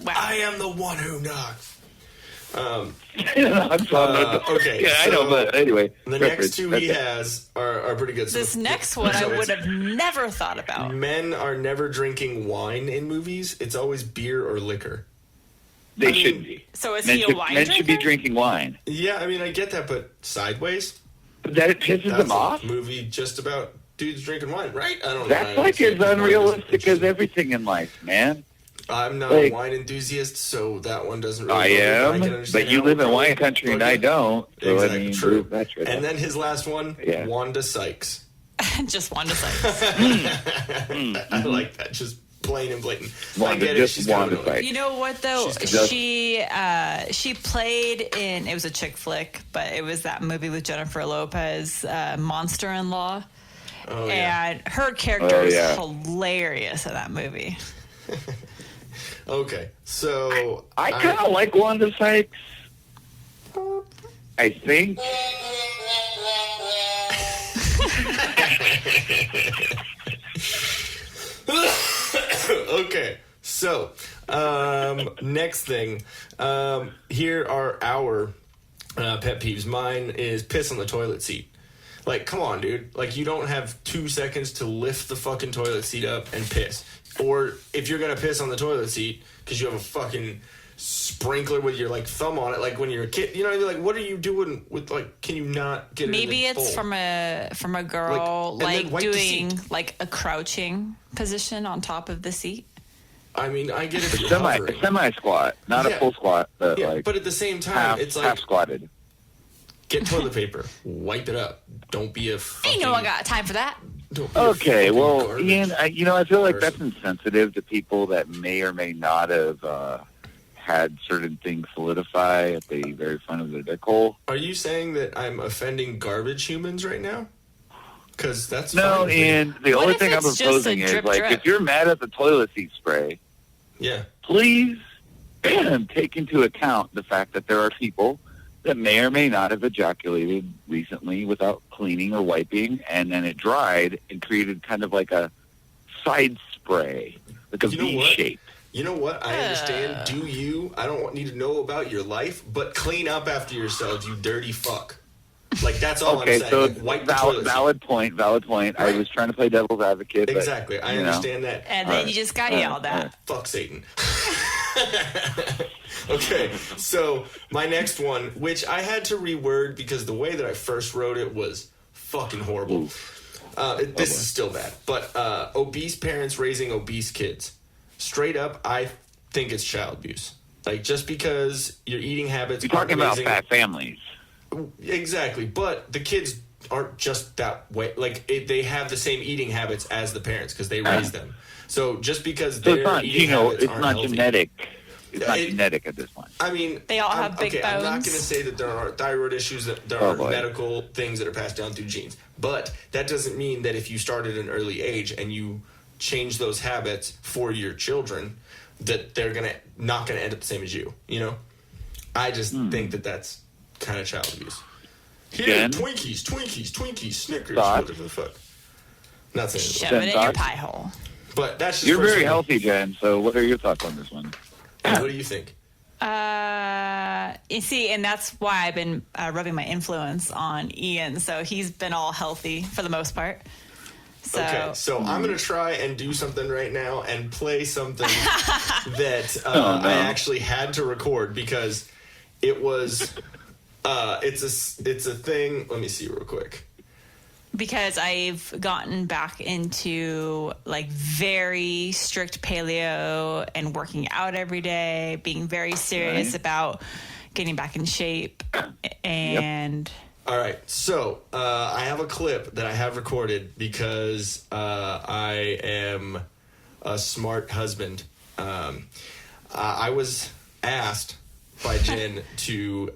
Wow. I am the one who knocks. Okay. Yeah, I know, so but anyway. The next two he has are pretty good. So This next one I would have never thought about. Men are never drinking wine in movies. It's always beer or liquor. They I mean, shouldn't be. So is Men he a should, wine men drinker? should be drinking wine. Yeah, I mean, I get that, but sideways? That it pisses That's them a off? movie just about dudes drinking wine, right? I don't know. That's like as unrealistic as everything in life, man. I'm not like- a wine enthusiast, so that one doesn't really I bother me, am, can understand but you how live it in wine would country and bug I you. don't. So Exactly, I mean, true. that's right. And then his last one, Yeah. Wanda Sykes. Just one to say. I like that, just plain and blatant. I Wanda, get it, just she's kind of Wanda annoying. Sykes. You know what though? She's just- She played in, it was a chick flick, but it was that movie with Jennifer Lopez, Monster in Law. Oh, yeah. And her character Oh, was yeah. hilarious in that movie. Okay, so I kind of like Wanda Sykes. I think. Okay, so next thing. Here are our pet peeves. Mine is piss on the toilet seat. Like, come on, dude. Like, you don't have 2 seconds to lift the fucking toilet seat up and piss. Or if you're gonna piss on the toilet seat because you have a fucking sprinkler with your like thumb on it, like when you're a kid, you know what I mean? Like, what are you doing with like? Can you not get it? Maybe in the it's bowl? from a girl Like, and then like wipe the doing seat. like a crouching position on top of the seat. I mean, I get it. If you're hovering. Semi squat, not Yeah. a full squat, but Yeah, like but at the same time, half, it's half like squatted. get toilet paper, wipe it up. Don't be a. I Fucking, know I got time for that. don't be a Okay, fucking well, garbage Ian, I feel like that's person. insensitive to people that may or may not have had certain things solidify at the very front of their dick hole. Are you saying that I'm offending garbage humans right now? Because that's No, fine with me. and the What only if thing I'm it's just a proposing is, drip, like, drip? if you're mad at the toilet seat spray, Yeah. please take into account the fact that there are people that may or may not have ejaculated recently without cleaning or wiping, and then it dried and created kind of like a side spray, like a You know V what? shape. You know what? I understand. Do you? I don't need to know about your life, but clean up after yourselves, you dirty fuck. Like, that's all Okay, I'm saying. so Like, wipe the toilet seat. valid point. Right. I was trying to play devil's advocate. but, Exactly. I you know. understand that. And then you just got yelled at. Fuck Satan. Okay, so my next one, which I had to reword because the way that I first wrote it was fucking horrible. This is still bad, but obese parents raising obese kids. Straight up, I think it's child abuse. Like, just because your eating habits You're talking aren't about raising- fat families. Exactly, but the kids aren't just that way. Like they have the same eating habits as the parents because they raise them. So just because So it's their not, eating habits it's aren't not healthy, genetic. It's not genetic at this point. I mean, They all have big I'm not bones. going to say that there are thyroid issues, that there Oh, are boy. medical things that are passed down through genes. But that doesn't mean that if you start at an early age and you change those habits for your children, that they're not going to end up the same as you. You know, I just think that that's kind of child abuse. Here, Jen? Twinkies, Snickers, Thoughts? whatever the fuck. Not saying Shove that, it in your thoughts? pie hole. but that's just You're very personal. healthy, Jen. So what are your thoughts on this one? What do you think? You see, and that's why I've been rubbing my influence on Ian. So he's been all healthy for the most part. So, Okay, so I'm going to try and do something right now and play something that I actually had to record because it was it's a thing. Let me see real quick. because I've gotten back into like very strict paleo and working out every day, being very serious Right. about getting back in shape. And All right, so I have a clip that I have recorded because I am a smart husband. I was asked by Jen to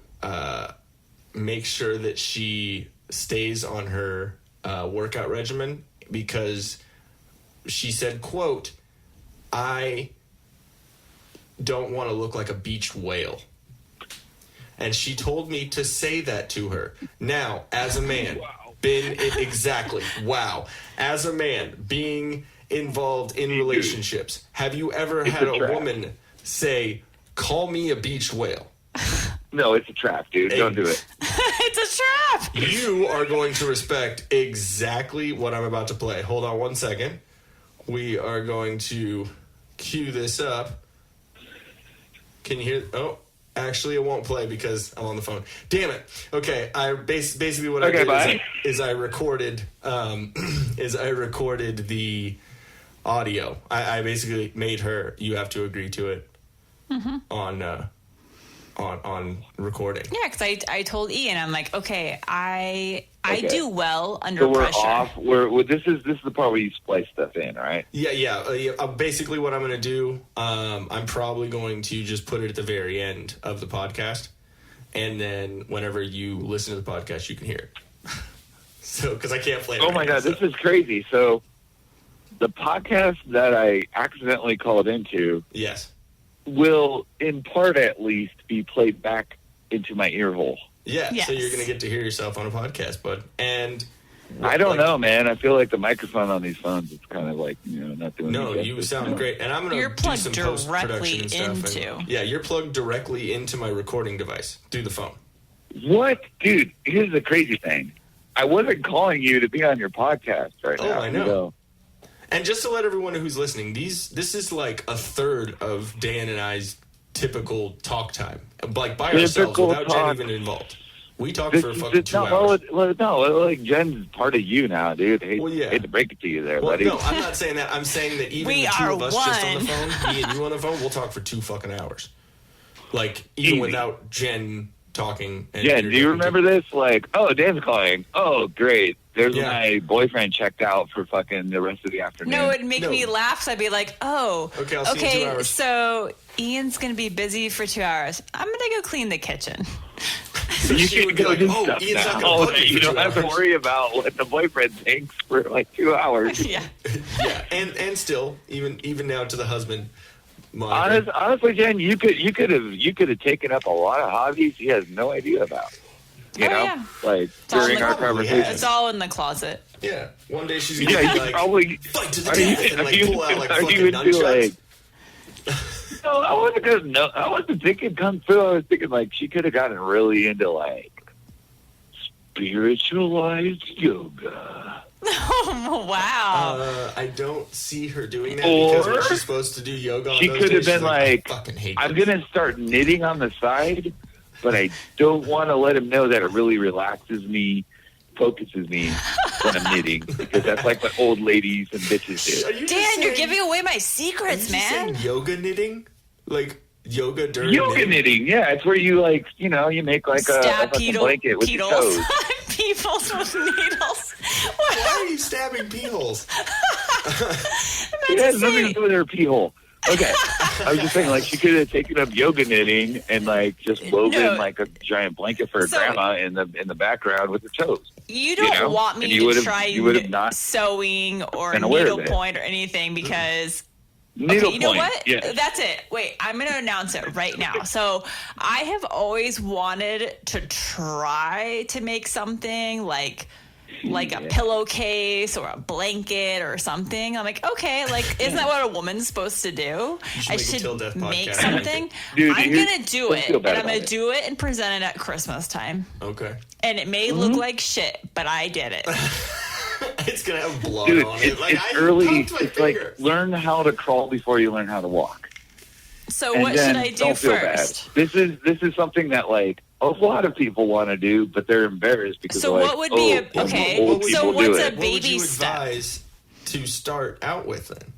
make sure that she stays on her workout regimen because she said, quote, "I don't want to look like a beached whale." And she told me to say that to her. Now, as a man, as a man, being involved in relationships, have you ever had a a trap. woman say, "Call me a beached whale"? No, it's a trap, dude. Don't do it. it's a trap. You are going to respect exactly what I'm about to play. Hold on one second. We are going to cue this up. Can you hear? Oh, actually, it won't play because I'm on the phone. Damn it. Okay, I basically what I Okay, did bye. is I recorded the audio. I basically made her. You have to agree to it on recording. Yeah, because I told Ian, I'm like, okay, I Okay. do well under So we're pressure. off. This is the part where you splice stuff in, right? Yeah. Basically, what I'm going to do, I'm probably going to just put it at the very end of the podcast, and then whenever you listen to the podcast, you can hear it. So, because I can't play it. Oh right my now, God, so- this is crazy. So the podcast that I accidentally called into Yes. will, in part at least, be played back into my ear hole. Yeah. Yes. So you're going to get to hear yourself on a podcast, bud. And I don't like- know, man. I feel like the microphone on these phones is kind of like, not doing No, any you justice. sound great, and I'm going You're to do plugged some post-production directly and stuff. into. Yeah, you're plugged directly into my recording device through the phone. What? Dude, here's the crazy thing. I wasn't calling you to be on your podcast right Oh, now. I know. And just to let everyone who's listening, this is like a third of Dan and I's typical talk time, like by ourselves Typical without talk. Jen even involved. We talk This for is fucking 2 no, hours. like Jen's part of you now, dude. Hate to break it to you there, Well, buddy. no, I'm not saying that. I'm saying that even We the two are of us just on the one. phone, me and you on the phone, we'll talk for 2 fucking hours. Like even Easy. without Jen talking. And Jen, do you remember this? Like, oh, Dan's calling. Oh, great. There's Yeah. my boyfriend checked out for fucking the rest of the afternoon. No, it'd make No. me laugh. So I'd be like, oh, Okay, I'll see you in 2 hours. so Ian's going to be busy for 2 hours. I'm going to go clean the kitchen. So you she can would be go like, do "Oh, stuff Ian's not now. gonna plug me You for don't 2 have to hours." worry about what the boyfriend thinks for like 2 hours. Yeah. Yeah, and still, even now to the husband. Monica, Honestly, Jen, you could have taken up a lot of hobbies he has no idea about. You Oh, know, yeah. like all during in our the- conversation. It's all in the closet. yeah, one day she's Yeah, gonna be you like, probably fight to the are you- death, and are like you- pull out like are you fucking into, nunchucks. like- No, I wasn't thinking kung fu. I was thinking like she could have gotten really into like spiritualized yoga. Oh, wow. I don't see her doing that Or because when she's supposed to do yoga on She those could have days, she's been I like, fucking hate I'm this. gonna start knitting on the side, but I don't want to let him know that it really relaxes me, focuses me when I'm knitting, because that's like what old ladies and bitches Are do. you just Dan, you're saying- giving away my are you secrets, just man. saying yoga knitting? Like yoga during Yoga knitting, yeah, it's where you like, you make like a Stab fucking pedal, blanket with your toes. pedals. peoples with needles. Why are you stabbing pee holes? It has nothing to do with her pee hole. Okay, I was just saying, like, she could have taken up yoga knitting and, like, just woven, like, a giant blanket for her grandma in the background with her toes. You don't want me to try sewing or needlepoint or anything because... Okay, you know what? Yeah. That's it. Wait, I'm going to announce it right now. So I have always wanted to try to make something like a pillowcase or a blanket or something. I'm like, okay, like, isn't that what a woman's supposed to do? I should make something. Dude, I'm going to do it. And I'm going to do it and present it at Christmas time. Okay. And it may look like shit, but I did it. It's going to have blood on it. Like, it's early. It's like, learn how to crawl before you learn how to walk. So what should I do first? This is something that, like, a lot of people want to do, but they're embarrassed because so what would be so what's a baby what would you step? Advise to start out with then?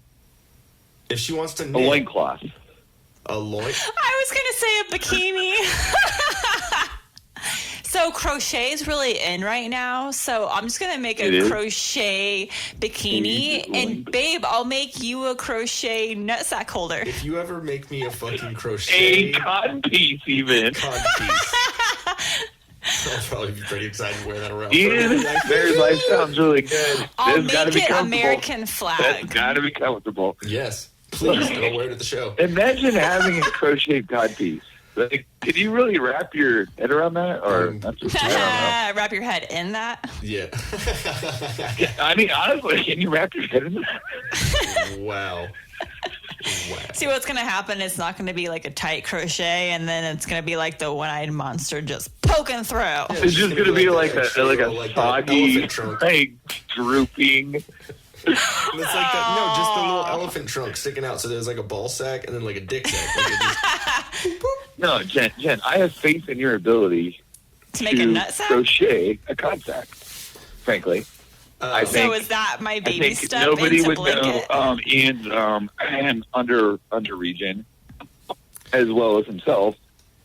If she wants to knit. A loincloth. A loin? I was going to say a bikini. So crochet is really in right now, so I'm just going to make a crochet bikini, and babe, I'll make you a crochet nutsack holder. If you ever make me a fucking crochet... A cotton piece, even. Cotton piece. I'll probably be pretty excited to wear that around. Ian, their life sounds really good. I'll make it American flag. That's got to be comfortable. Yes. Please, don't wear it at the show. Imagine having a crocheted cod piece. Like, can you really wrap your head around that? Or wrap your head in that? Yeah. I mean, honestly, can you wrap your head in that? Wow. See, what's going to happen, it's not going to be like a tight crochet, and then it's going to be like the one-eyed monster just poking through. Yeah, it's just going to be like a soggy, like, drooping... It's like that. No, just the little elephant trunk sticking out. So there's like a ball sack and then like a dick sack. Like no, Jen, I have faith in your ability to make a nut sack? Crochet a cod sack. Frankly, I think, so is that my baby step? Nobody would know Ian's and under region as well as himself.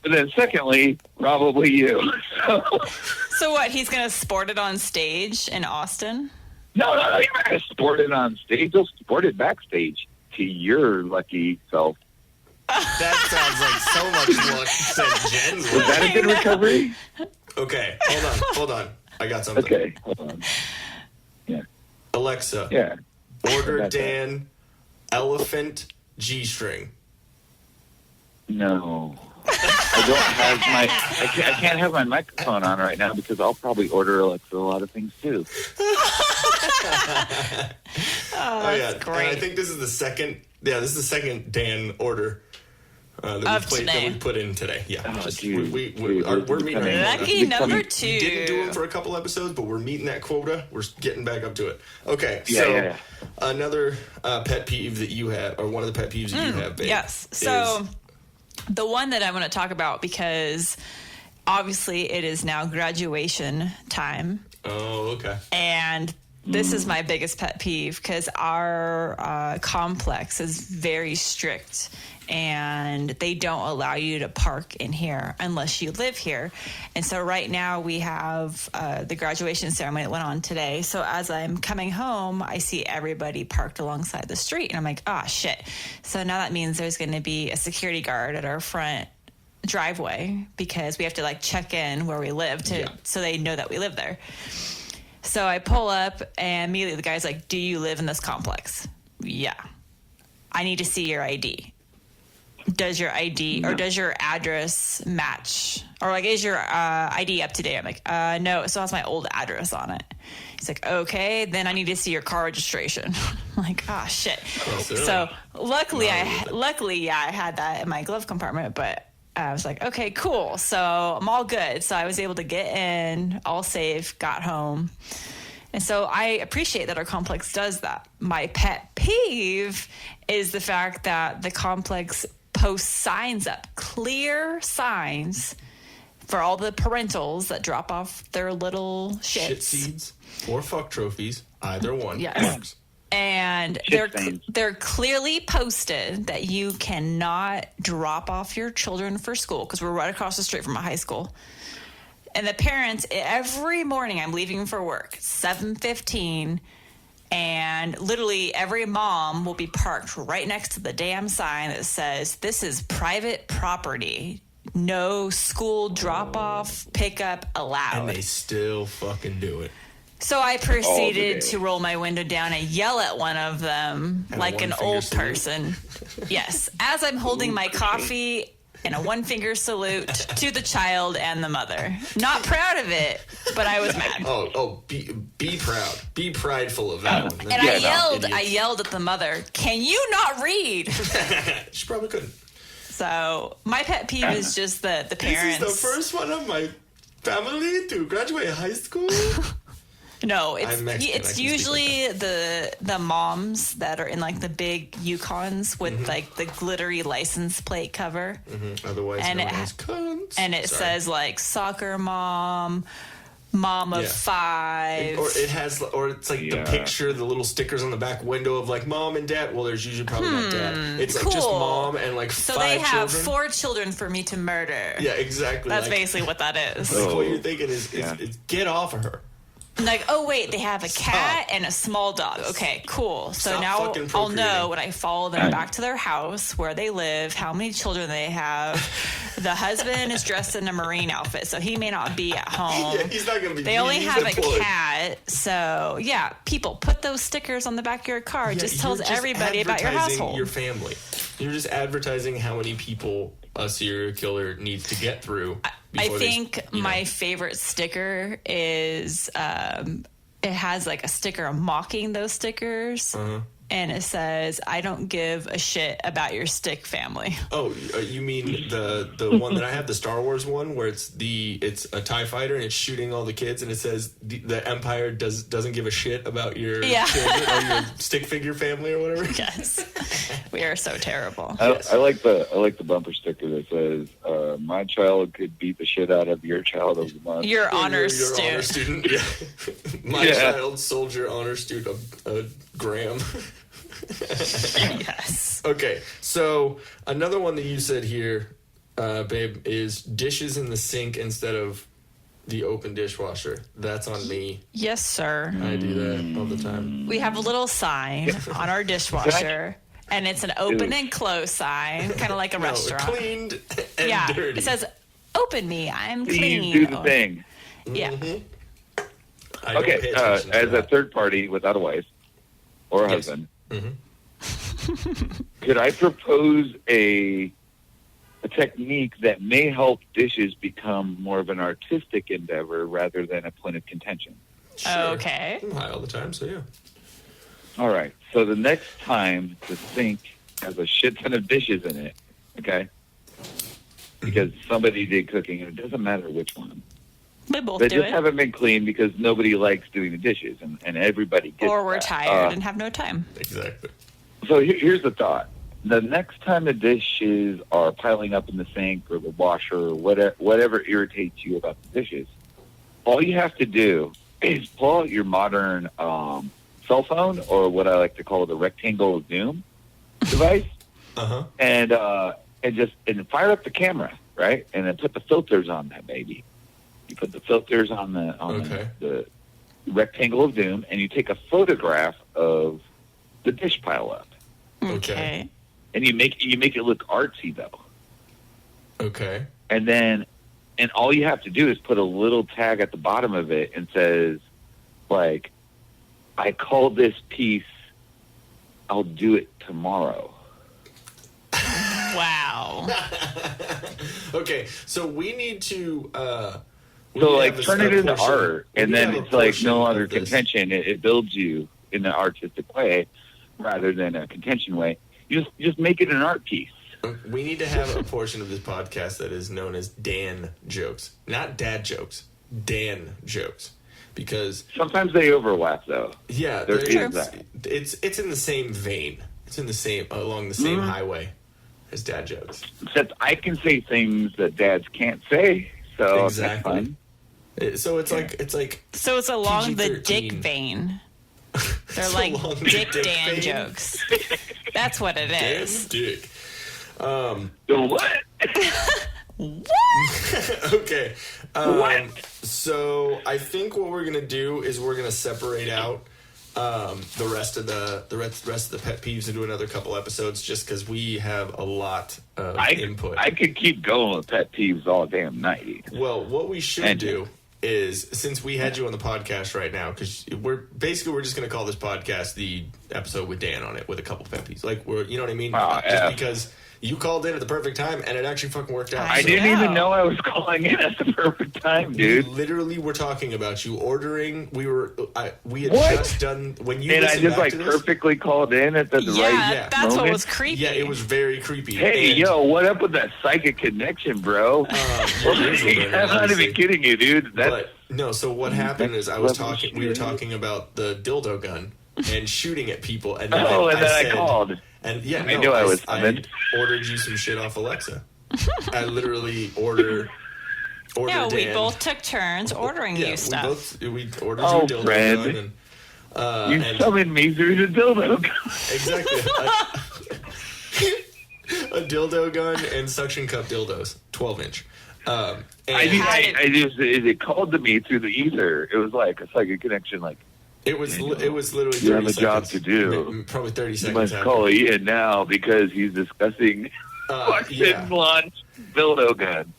But then, secondly, probably you. So what? He's going to sport it on stage in Austin? No, you're not going to sport it on stage. You'll sport it backstage to your lucky self. That sounds like so much luck than Jen's. Was that a good recovery? Okay, hold on. I got something. Okay, hold on. Yeah. Alexa. Yeah. Order Dan elephant G-string. No. I don't have I can't have my microphone on right now because I'll probably order Alexa a lot of things too. That's great. And I think this is the second. Yeah, this is the second Dan order that we put in today. Yeah, we're meeting our lucky number 2. We didn't do them for a couple episodes, but we're meeting that quota. We're getting back up to it. Okay, another pet peeve that you have, or one of the pet peeves that you have, babe. Yes. So the one that I want to talk about, because obviously it is now graduation time. Oh, okay. And this is my biggest pet peeve because our complex is very strict and they don't allow you to park in here unless you live here. And so right now we have the graduation ceremony that went on today. So as I'm coming home, I see everybody parked alongside the street and I'm like, oh shit. So now that means there's going to be a security guard at our front driveway because we have to like check in where we live so they know that we live there. So I pull up and immediately the guy's like, do you live in this complex? Yeah. I need to see your ID. Does your ID or does your address match? Or like, is your ID up to date? I'm like, no, it still has my old address on it. He's like, okay, then I need to see your car registration. I'm like, oh shit. So luckily I had that in my glove compartment, but I was like, okay, cool. So I'm all good. So I was able to get in, all safe, got home. And so I appreciate that our complex does that. My pet peeve is the fact that the complex posts signs up, clear signs for all the parentals that drop off their little shits. Shit seeds or fuck trophies, either one. Yes. And they're clearly posted that you cannot drop off your children for school because we're right across the street from a high school. And the parents, every morning I'm leaving for work, 7:15, and literally every mom will be parked right next to the damn sign that says, this is private property. No school drop-off, pickup allowed. And they still fucking do it. So I proceeded to roll my window down and yell at one of them And like a an one-finger old salute? person. Yes, as I'm holding my coffee and a one-finger salute to the child and the mother. Not proud of it, but I was mad. Be proud. Be prideful of that one. And I yelled at the mother, can you not read? She probably couldn't. So my pet peeve is just the parents. This is the first one of my family to graduate high school. No, I'm Mexican, I it's can usually the moms that are in like the big Yukons with like the glittery license plate cover. Otherwise And known it- as cunts. And it says like soccer mom, mom of Yeah. 5. Or it's like the picture, the little stickers on the back window of like mom and dad. Well, there's usually probably not dad. It's like just cool. mom and like So 5 they have children. 4 children for me to murder. Yeah, exactly. That's like, basically what that is. like what you're thinking is get off of her. Like, oh wait, they have a cat and a small dog. Okay, cool. So Stop now fucking I'll know procreating. when I follow them back to their house, where they live, how many children they have. The husband is dressed in a Marine outfit, so he may not be at home. Yeah, he's not gonna be. They only he's have a employed. cat, so yeah. People put those stickers on the back of your car. It Yeah, just tells you're just everybody about your advertising household. Your family. You're just advertising how many people a serial killer needs to get through. I before they, think my favorite sticker is it has like a sticker mocking those stickers. And it says, I don't give a shit about your stick family. Oh, you mean the one that I have, the Star Wars one, where it's a TIE fighter and it's shooting all the kids, and it says the Empire doesn't give a shit about your children or your stick figure family or whatever. Yes. We are so terrible. I like the bumper sticker that says, "My child could beat the shit out of your child of the month." Your honor Your student. honor student. Yeah. My child, soldier, honor student, Graham. Yes. Okay, so another one that you said here, babe, is dishes in the sink instead of the open dishwasher. That's on me. Yes, sir. I do that all the time. We have a little sign on our dishwasher, and it's an open and close sign, kind of like a restaurant. Cleaned and dirty. It says, open me, I'm clean. Please do the thing. Yeah. I don't Okay, pay attention to as a that. third party without a wife or a Yes. husband, could I propose a technique that may help dishes become more of an artistic endeavor rather than a point of contention? Sure. Okay. I'm high all the time, so yeah. All right. So the next time the sink has a shit ton of dishes in it, okay? Because somebody did cooking, and it doesn't matter which one. We both They do just it. haven't been clean because nobody likes doing the dishes, and everybody gets Or we're that. tired and have no time. Exactly. So here's the thought. The next time the dishes are piling up in the sink or the washer or whatever irritates you about the dishes, all you have to do is pull out your modern cell phone, or what I like to call the rectangle zoom device, and fire up the camera, right? And then put the filters on that baby. You put the filters on the rectangle of zoom, and you take a photograph of the dish pile up. Okay. And you make it look artsy though. Okay. And all you have to do is put a little tag at the bottom of it and says, like, I call this piece, I'll do it tomorrow. Wow. Okay, so we need to So like turn it into art, and then it's like no longer contention. It builds you in an artistic way rather than a contention way. You just make it an art piece. We need to have a portion of this podcast that is known as Dan jokes, not dad jokes, Dan jokes, because Sometimes they overlap though. yeah, There is there- that. it's in the same vein. It's in the same along the same highway as dad jokes. Except I can say things that dads can't say, so Exactly. that's fun. So it's like So it's along the dick PG-13. vein. They're It's like along the Dick dick Dan vein. jokes. That's what it Dan is. dick. The what? Okay. So I think what we're gonna do is we're gonna separate out the rest of the pet peeves and do another couple episodes, just because we have a lot of input. I could keep going with pet peeves all damn night. Well, what we should do is, since we had you on the podcast right now, because we're just going to call this podcast the episode with Dan on it with a couple pet peeves. Like, you know what I mean? Because you called in at the perfect time, and it actually fucking worked out. I didn't even know I was calling in at the perfect time, dude. We literally were talking about you ordering. We had just done when you. And I just perfectly called in at the right moment. That's what was creepy. Yeah, it was very creepy. Hey, yo, what up with that psychic connection, bro? I'm not even kidding you, dude. So what happened is we were talking about the dildo gun and shooting at people, and then I called. And I knew I was summoned. I ordered you some shit off Alexa. I literally ordered Dan. We both took turns ordering you stuff. We ordered you a dildo gun. And, you summoned me through the dildo gun. Exactly. A dildo gun and suction cup dildos, 12-inch. It called to me through the ether. It was like a psychic connection, like. It was literally 30 you have a seconds. Job to do. Probably 30 seconds. You must call Ian now because he's discussing launch dildo gun.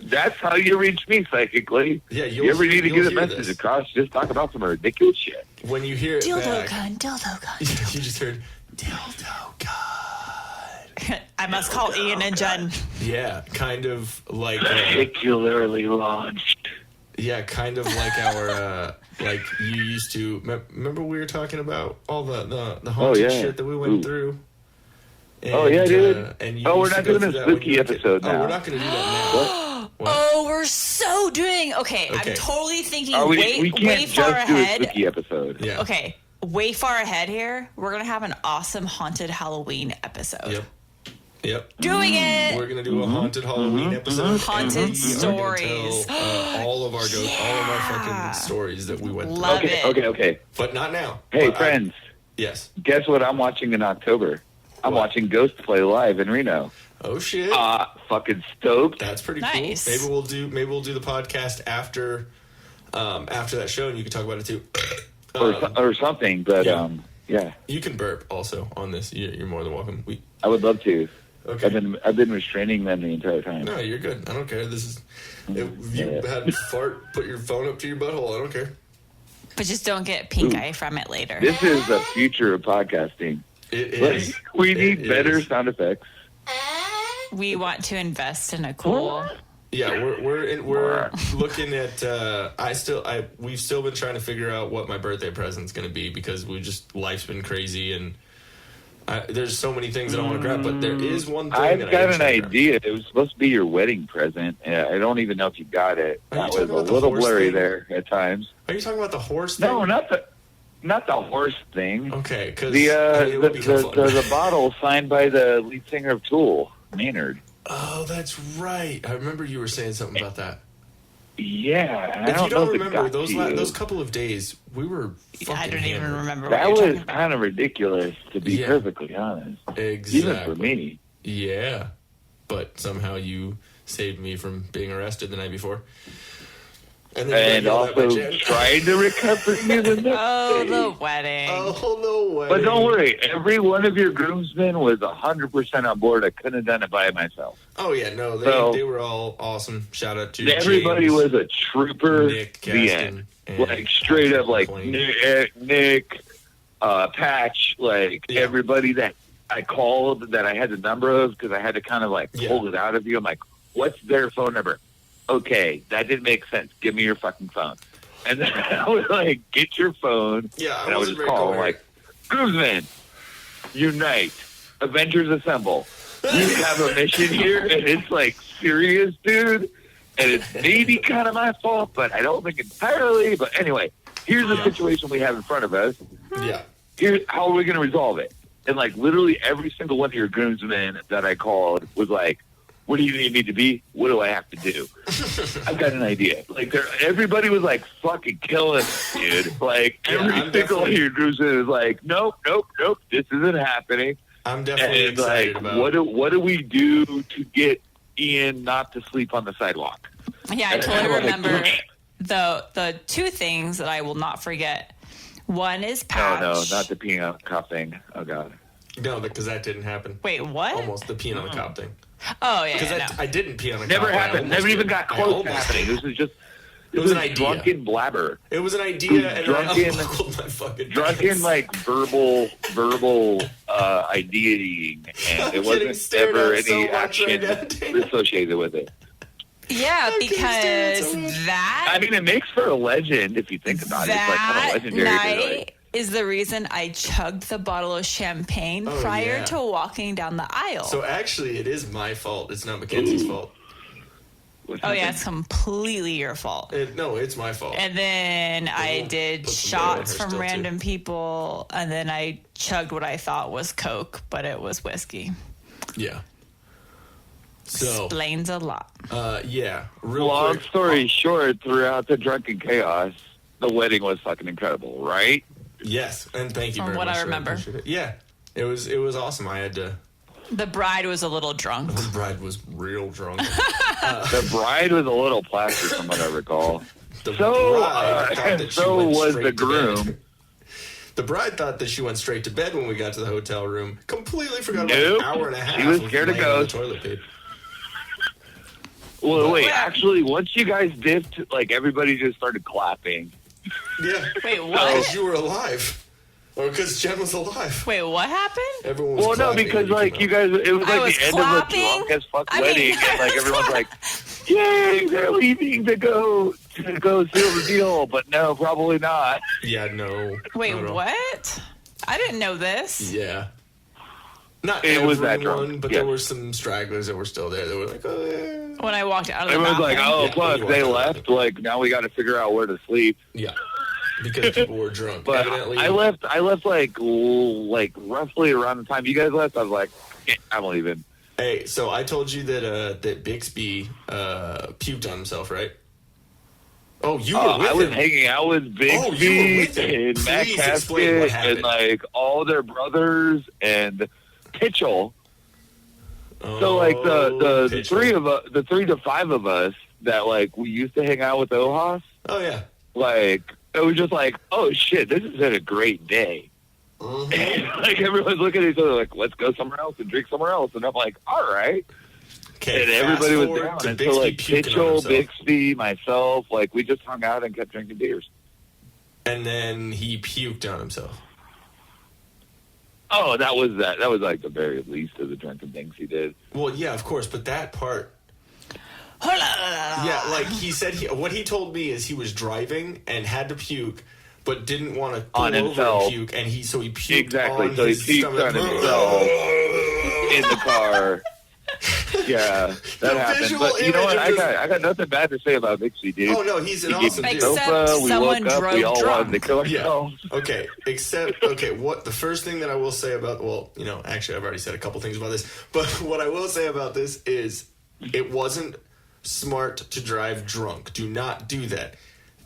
That's how you reach me psychically. Yeah, you ever need to get a message across, just talk about some ridiculous shit. When you hear it dildo gun. You just heard dildo gun. I must call Ian and Jen. Yeah, kind of like particularly launched. Yeah, kind of like our, like you used to. Remember we were talking about all the haunted shit that we went through? And, dude. We're not doing a spooky episode now. Oh, we're not going to do that now. Oh, we're so doing... Okay, I'm totally thinking we can't way far just ahead. Do a spooky episode. Yeah. Okay, way far ahead here. We're going to have an awesome haunted Halloween episode. Yep. Doing it. We're gonna do a haunted Halloween episode. Haunted stories. Tell, all of our fucking stories that we went through. Love it. Okay. But not now. Hey, friends. Yes. Guess what I'm watching in October? I'm watching Ghost play live in Reno. Oh shit. Fucking stoked. That's pretty nice. Cool. Maybe we'll do the podcast after that show, and you can talk about it too. Or something. But yeah. You can burp also on this. You're more than welcome. I would love to. Okay. I've been restraining them the entire time. No, you're good. I don't care. This is if you had to fart, put your phone up to your butthole. I don't care. But just don't get pink eye from it later. This is the future of podcasting. It is. We need better sound effects. We want to invest in a cool. Yeah, we're looking at. We've still been trying to figure out what my birthday present's going to be, because life's been crazy, and there's so many things that I want to grab. But there is one thing I've got an idea. It was supposed to be your wedding present. I don't even know if you got it. That was a little blurry there at times. Are you talking about the horse thing? No, not the horse thing. Okay, because the bottle signed by the lead singer of Tool, Maynard. Oh, that's right. I remember you were saying something about that. Yeah, if you don't remember those couple of days, we were. I don't even remember. That was kind of ridiculous, to be perfectly honest. Exactly. Even for me. Yeah, but somehow you saved me from being arrested the night before. And also tried to recover you the next day. The wedding. Oh, the wedding. But don't worry, every one of your groomsmen was 100% on board. I couldn't have done it by myself. Oh, yeah, no, they were all awesome. Shout out to everybody James, was a trooper. Nick, the end. Like, straight up, like, Nick, Patch, everybody that I called that I had the number of, because I had to kind of, pull it out of you. I'm like, what's their phone number? Okay, that didn't make sense. Give me your fucking phone. And then I was like, get your phone. Yeah, and I would just call like, groomsmen, unite, Avengers assemble. You have a mission here, and it's like serious, dude. And it's maybe kind of my fault, but I don't think entirely. But anyway, here's the situation we have in front of us. Yeah. Here's how are we going to resolve it? And literally every single one of your groomsmen that I called was like, what do you need me to be? What do I have to do? I've got an idea. Everybody was fucking killing it, dude. Every single one of your groups is like, nope, this isn't happening. I'm definitely excited about what do we do to get Ian not to sleep on the sidewalk. Yeah, I And totally I'm like, remember the two things that I will not forget. One is No, Patch. no, not the peeing on the cop thing. Oh, God. No, because that didn't happen. Wait, what? Almost the peeing on the cop thing. Oh, yeah, Because yeah, no. I didn't pee on the Never cop. I happened. almost Never even did. got I close to almost happening. did. This was just... It was an idea. Drunken blabber. It was an idea, and Drunken- I unbuckled my fucking Drunken, pants. like, verbal ideating, and I'm it getting wasn't stared ever at so any much action right now, Dana. associated with it. Yeah, can't stand it because so much. that I mean, it makes for a legend if you think about it. It's like kind of that legendary. night Like, is the reason I chugged the bottle of champagne Oh, prior yeah. to walking down the aisle. So actually, it is my fault. It's not Mackenzie's fault. what's Oh yeah, happened? it's completely your fault. No, it's my fault. And then I we'll did put some butter on shots her from still, too. random people, and then I chugged what I thought was Coke, but it was whiskey. Yeah. So, Explains a lot. yeah, real Long quick. story short, throughout the drunken chaos, the wedding was fucking incredible, right? Yes, and thank you From very what much. I for that. remember. Appreciate it. Yeah, it was awesome. I had to. The bride was a little drunk. The bride was real drunk. The bride was a little plastered, from what I recall. The So, bride thought that she so went was straight the to bed. groom. The bride thought that she went straight to bed when we got to the hotel room. Completely forgot Nope. about an hour and a half. She was of scared of laying on the ghosts. toilet paper. Well, wait, Well- actually, once you guys dipped, like, everybody just started clapping. Yeah. Wait, what? Because you were alive. Or because Jen was alive. Wait, what happened? Everyone was Well, no, clapping because, when like, came you out. guys, it was I like was the end clapping? of a drunk as fuck I mean, wedding, and, like, everyone's like, yay, they're leaving to go seal the deal, but no, probably not. Yeah, no. Wait, not at all. what? I didn't know this. Yeah. Not It was that everyone, drunk, but yeah. there were some stragglers that were still there. They were like, oh, yeah. When I walked out of the Everyone's like, bathroom. oh, Yeah, fuck, you they are. left, like, now we got to figure out where to sleep. Yeah. Because people were drunk. But Evidently, I left like roughly around the time you guys left. I was like, I'm leaving. Hey, so I told you that Bixby puked on himself, right? Oh, you were with I was him. hanging out with Big Oh, you were with him. and Matt Please explain what Casket happened. and like all their brothers and Pitchell. So like the Pitchell. three of us, the 3 to 5 of us that like we used to hang out with Ohas. Oh yeah. Like it was just like, oh shit, this has been a great day. Mhm. And, like everyone's looking at each other like, let's go somewhere else and drink somewhere else. And I'm like, all right. Okay, And everybody was fast down. forward And to so like Bixby puking on Pitchell, himself. Bixby, myself, like we just hung out and kept drinking beers. And then he puked on himself. Oh, that was like the very least of the drunken things he did. Well, yeah, of course, but that part. Yeah, like he said, what he told me is he was driving and had to puke, but didn't want to pull On over himself. and puke, and he puked Exactly. on So he his puked stomach. on himself in the car. Yeah, that The happened. visual But you know what? image of I got nothing bad to say about Bixby, dude. Oh no, he's an He gave awesome me dude. Except sofa. We someone woke up. We drove all drunk. wanted to kill Yeah. ourselves. Okay. What the first thing that I will say about, well, you know, actually I've already said a couple things about this, but what I will say about this is it wasn't smart to drive drunk. Do not do that.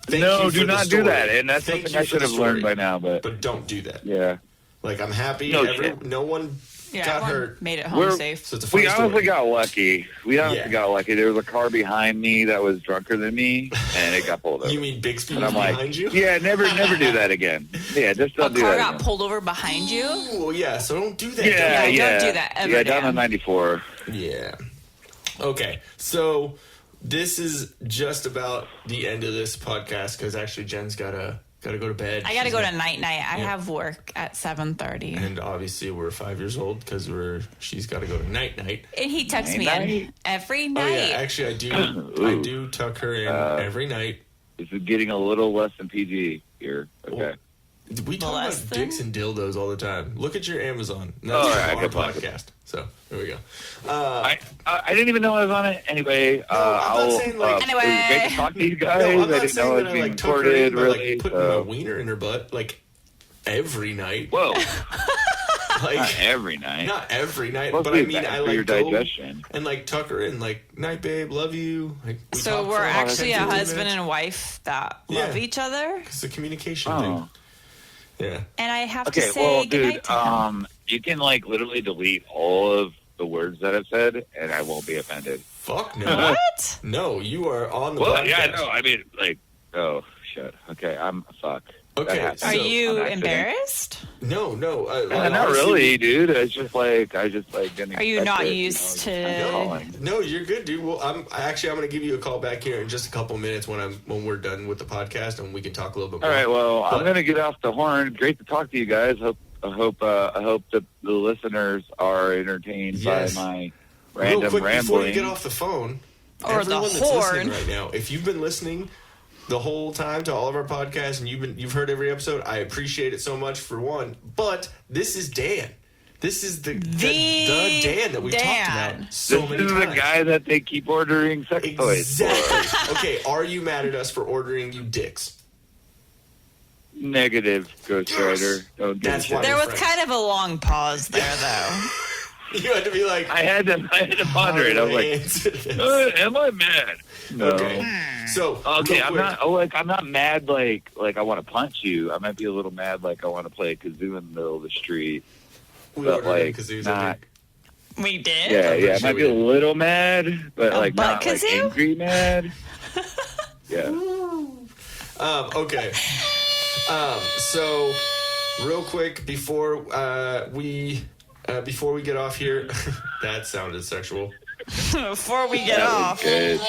Thank No, you do for the not do story. that. And that's Thank something you I for should the have learned story. by now. But don't do that. yeah, Like I'm happy. No shit. No one Yeah, got everyone hurt. made it home We're- safe. So it's a funny we honestly story. got lucky. Yeah. Got lucky. There was a car behind me that was drunker than me, and it got pulled over. You mean Bixby and was I'm like, behind you? yeah, never do that again. Yeah, just A don't do car that got again. pulled over behind you. Well, yeah. So don't do that. Yeah, don't yeah. do that ever Yeah, down again. on 94. Yeah. Okay, so this is just about the end of this podcast because actually Jen's gotta go to bed. I gotta She's go got- to night. I have work at 7:30, And obviously we're 5 years old because she's got to go to night. and he tucks me Night-night? in every Oh night. yeah, actually I do tuck her in every night. This is getting a little less than PG here. Okay. We talk Less about than? dicks and dildos all the time. Look at your Amazon. That's Oh, yeah, our good point. podcast. So there we go. I didn't even know I was on it. Anyway, I'm not saying, like- it was great to talk to you guys. No, I'm I not didn't know saying I was that I being like tuck her recorded, in by really. like putting my So. wiener in her butt like every night. Whoa, Like not every night. not every night, Mostly but I mean bad I for like your go digestion. and like tuck her in like night babe, love you. Like we So talk for we're like actually 10, a 15 husband minutes. and wife that Yeah. love each other, It's a communication Oh. thing. Yeah. and I have to Okay, say well, goodnight dude, to him. you can like literally delete all of the words that I've said, and I won't be offended. Fuck no. What? No, you are on the Well, podcast. yeah, no, I mean, like, oh, shit. Okay, fuck. Okay, That Are happened you on accident. embarrassed? No. Not honestly, really, dude. It's just like, I just, like, didn't Are you expect not it, used you know, to- just calling. No, you're good, dude. Well, I'm going to give you a call back here in just a couple minutes when we're done with the podcast, and we can talk a little bit more. All right, well, But- I'm going to get off the horn. Great to talk to you guys. I hope that the listeners are entertained Yes. by my Real random quick, before you rambling. get off the phone, Or the everyone that's horn. listening right now, if you've been listening the whole time to all of our podcasts and you've heard every episode, I appreciate it so much for one. But this is Dan. This is the Dan that we talked Dan. about so This many is times. the guy that they keep ordering sex toys for. Exactly. Okay, are you mad at us for ordering you dicks? Negative, Ghost Rider. Don't give a That's shit. why- There was friends. kind of a long pause there, though. You had to be like, I had to ponder it. I was like, answer this? am I mad? No. Okay. So Okay, real quick, I'm not mad like I want to punch you. I might be a little mad like I want to play a kazoo in the middle of the street. we but, ordered like, kazoos, not- I think. We did? Yeah, pretty yeah, I sure might we be a did. little mad, but A like butt not like kazoo? angry mad. Yeah. Okay. So real quick before we get off here, that sounded sexual. Before we get That was off. good.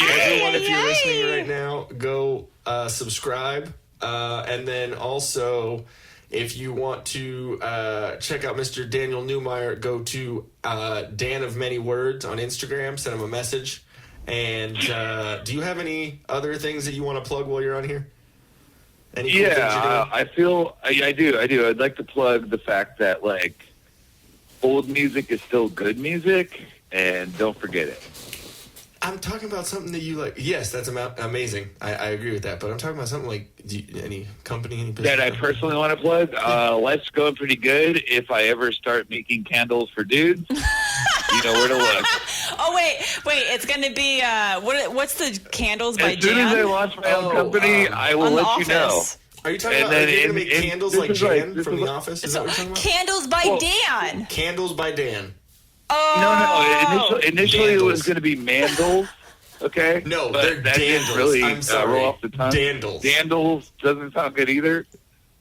Everyone, if you're listening right now, go subscribe, and then also, if you want to check out Mr. Daniel Newmeyer, go to Dan of Many Words on Instagram. Send him a message. And do you have any other things that you want to plug while you're on here? Any cool things you're doing? I feel I do. I'd like to plug the fact that like old music is still good music, and don't forget it. I'm talking about something that you like. Yes, that's amazing. I agree with that. But I'm talking about something like any company, any business. That I personally want to plug. Life's going pretty good. If I ever start making candles for dudes, you know where to look. Oh, wait. It's going to be, what's the Candles by As soon as I Jan? launch my own company, I will On The let you know. Office. Are you talking And about then you're going to in- make in- candles this like is like- Jan this from is The like- Office? Is that what you're talking about? Candles by Well- Dan. Candles by Dan. Oh. No. Initially it was Dandles. going to be Mandles. Okay. No, but they're that didn't dandles. really I'm sorry. roll off the tongue. Dandles. Dandles doesn't sound good either.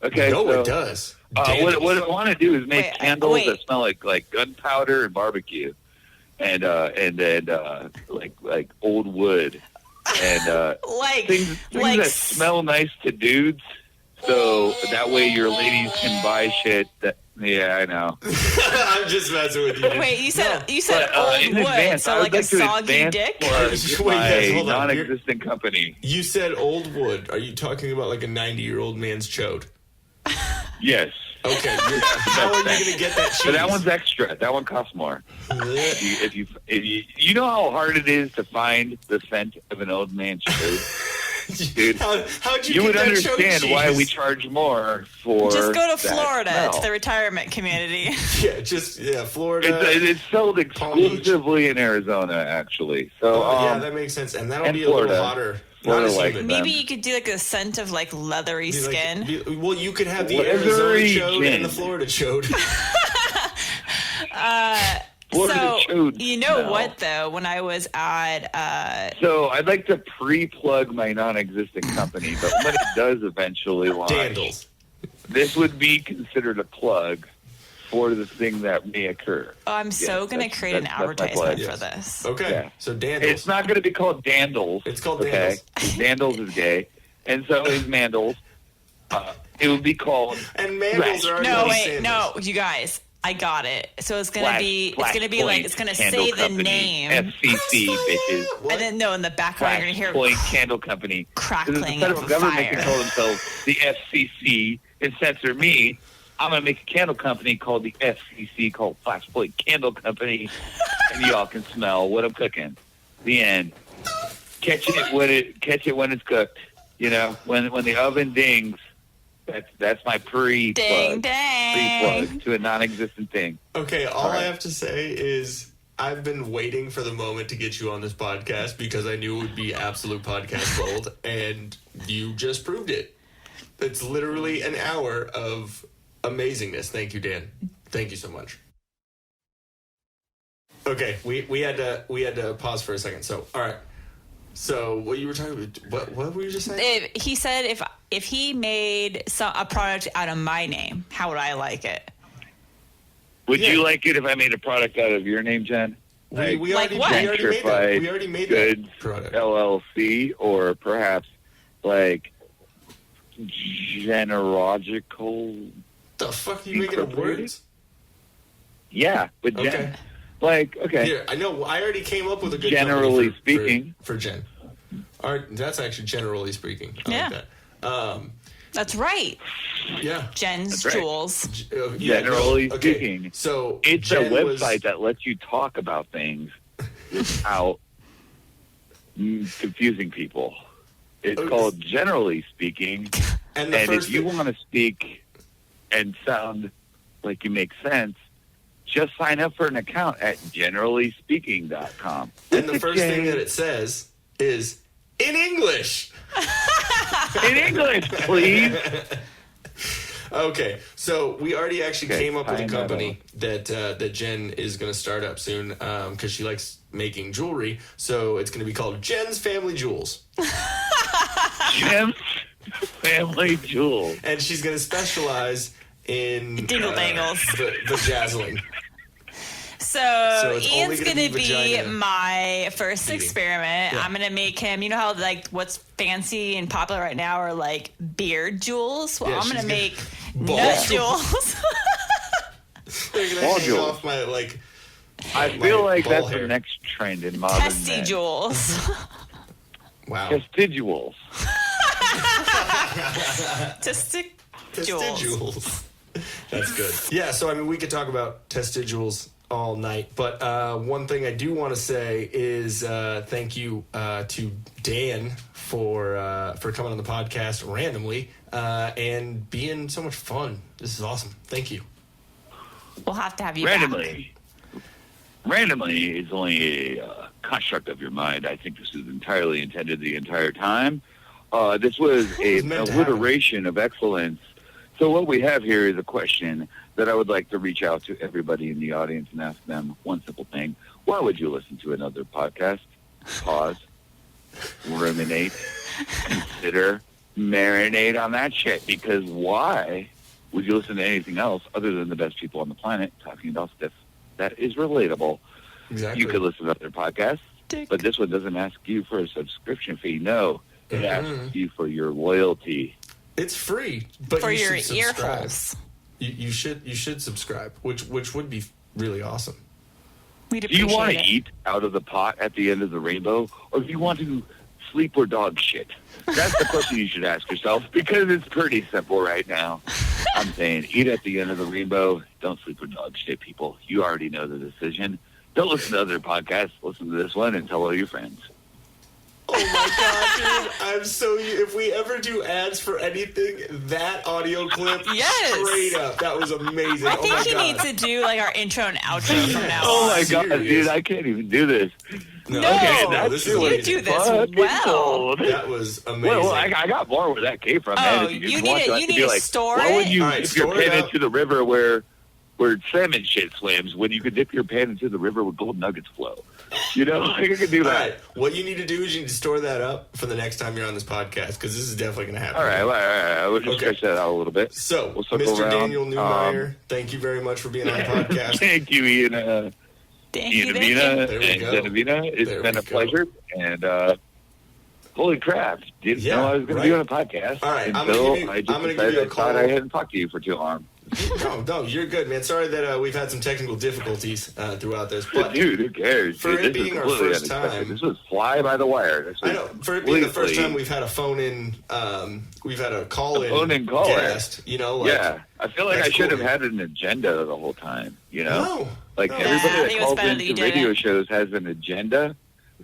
Okay. No, so, it does. What Dandles. I want to do is make Wait, candles wait. that smell like gunpowder and barbecue, and then like old wood, and Like, things like, that smell nice to dudes. So that way your ladies can buy shit that. Yeah, I know. I'm just messing with you. wait, you said But, old in wood, advance, so I would like a like to soggy advance dick? for Wait, my guys, hold on. non-existent company. You said old wood. Are you talking about like a 90-year-old man's chode? Yes. Okay. How are you going to get that cheese? But that one's extra. That one costs more. If you know how hard it is to find the scent of an old man's chode? Dude, how'd you you get would that understand chode why cheese? we charge more for Just go to that Florida. smell. It's the retirement community. Florida. It's sold Palm Beach. exclusively in Arizona, actually. So Yeah, that makes sense, and that'll and be a Florida. little hotter. Florida Not as like humid. that. Maybe you could do like a scent of like leathery Be like- skin. well, you could have the Leathery Arizona chode and the gin. Florida chode. Florida So, chode you know smell. what though? When I was at, So I'd like to pre-plug my non-existent company, but when it does eventually launch, Dandles. this would be considered a plug for the thing that may occur. I'm so Yes, going to that's- create an that's my advertisement plug. for this. Okay, Yeah. so Dandles. It's not going to be called Dandles. It's called okay? Dandles is gay, and so is Mandles. It would be called And mandals are already No, on wait, sandals. no, you guys. I got it. So it's gonna be Flashpoint it's gonna Candle say the Company, name, FCC, bitches. and then no, in the background you're gonna hear Flashpoint Candle Company. crackling Because the federal of government fire. can call themselves the FCC and censor me. I'm going to make a candle company called the FCC, called Flashpoint Candle Company, and y'all can smell what I'm cooking. The end. Catch it when it's cooked. You know, when the oven dings. That's my Ding pre-plug dang. to a non-existent thing. Okay, all right. I have to say is I've been waiting for the moment to get you on this podcast because I knew it would be absolute podcast gold, and you just proved it. It's literally an hour of amazingness. Thank you, Dan. Thank you so much. Okay, we had to pause for a second. So, all right. So, what you were talking about? What were you just saying? He said if he made a product out of my name, how would I like it? Would you like it if I made a product out of your name, Jen? We already what? made that. We already made Goods that product. LLC, or perhaps like Generological. The fuck are you making up words? Yeah, but Jen. Okay. Like, okay. Here, I know. I already came up with a good Generally company speaking. for Jen. That's actually generally speaking. I like that. That's right. Yeah. Jen's That's right. Jewels. Generally speaking. So It's Jen a website that lets you talk about things without confusing people. It's called Generally Speaking. And if you want to speak and sound like you make sense, just sign up for an account at generallyspeaking.com. And the first thing that it says is in English. In English, please. Okay, so we already actually came up with a I know. company that Jen is going to start up soon because she likes making jewelry. So it's going to be called Jen's Family Jewels. Jen's Family Jewels. And she's going to specialize in Dingle dangles. Vajazzling. So it's Ian's only gonna gonna be be vagina my first eating. experiment. Yeah. I'm gonna make him. You know how like what's fancy and popular right now are like beard jewels. Well, Yeah, I'm she's gonna make ball nut jewels. jewels. They're going to Ball hang jewels. off my, like... I feel like ball that's hair. the next trend in modern Testy men. jewels. Wow. Testiduals. Testic jewels. Testiduals. That's good. Yeah, so I mean, we could talk about testiduals all night, but one thing I do want to say is thank you to Dan for coming on the podcast randomly and being so much fun. This is awesome. Thank you. We'll have to have you back. Randomly is only a construct of your mind. I think this is entirely intended the entire time. This was an meant to happen. alliteration of excellence. So what we have here is a question that I would like to reach out to everybody in the audience and ask them one simple thing. Why would you listen to another podcast? Pause. Ruminate. Consider. Marinate on that shit. Because why would you listen to anything else other than the best people on the planet talking about stuff that is relatable? Exactly. You could listen to other podcasts, but this one doesn't ask you for a subscription fee. No, it asks you for your loyalty. It's free, but For you your should ear subscribe. holes. You should subscribe, which would be really awesome. We'd Do you appreciate want to it. eat out of the pot at the end of the rainbow, or do you want to sleep or dog shit? That's the question you should ask yourself, because it's pretty simple right now. I'm saying eat at the end of the rainbow, don't sleep or dog shit, people. You already know the decision. Don't listen to other podcasts. Listen to this one and tell all your friends. Oh my god, dude! I'm so. If we ever do ads for anything, that audio clip, Yes. straight up, that was amazing. I think oh my he god. needs to do like our intro and outro from now Oh on. my god, serious. dude, I can't even do this. No, this is you amazing. do this Fucking well. gold. That was amazing. Well, I got more where that came from, man. Oh, If you, just you want need to, to- I you could need be to like, store why would it? you All right, dip your store it pan up. into the river where salmon shit swims when you could dip your pan into the river where gold nuggets flow? You know, like I could do All that. right, what you need to do is you need to store that up for the next time you're on this podcast, because this is definitely going to happen. All right. We'll just Okay. stretch that out a little bit. So, We'll circle Mr. around. Daniel Newmeyer, thank you very much for being on the podcast. Thank you, Ian. Thank Ian you, thank you. Avina There we and go. Jen Avina. It's There been we a go. pleasure. And holy crap, didn't Yeah, know I was going to right. be on a podcast All right, I'm gonna until give you- I just I'm gonna give decided you a I thought call. I hadn't talked to you for too long. No, you're good, man. Sorry that we've had some technical difficulties throughout this, but Dude, who cares? for Dude, it this is being our completely first unexpected. time- This was fly by the wire. This was I know for it being the first completely- time we've had a phone-in, we've had a call-in, phone-in caller. guest. You know, like, Yeah, I feel like I that's should cool. have had an agenda the whole time. You know, No, like no. everybody Nah, I that think it was calls better that you into radio didn't. shows has an agenda.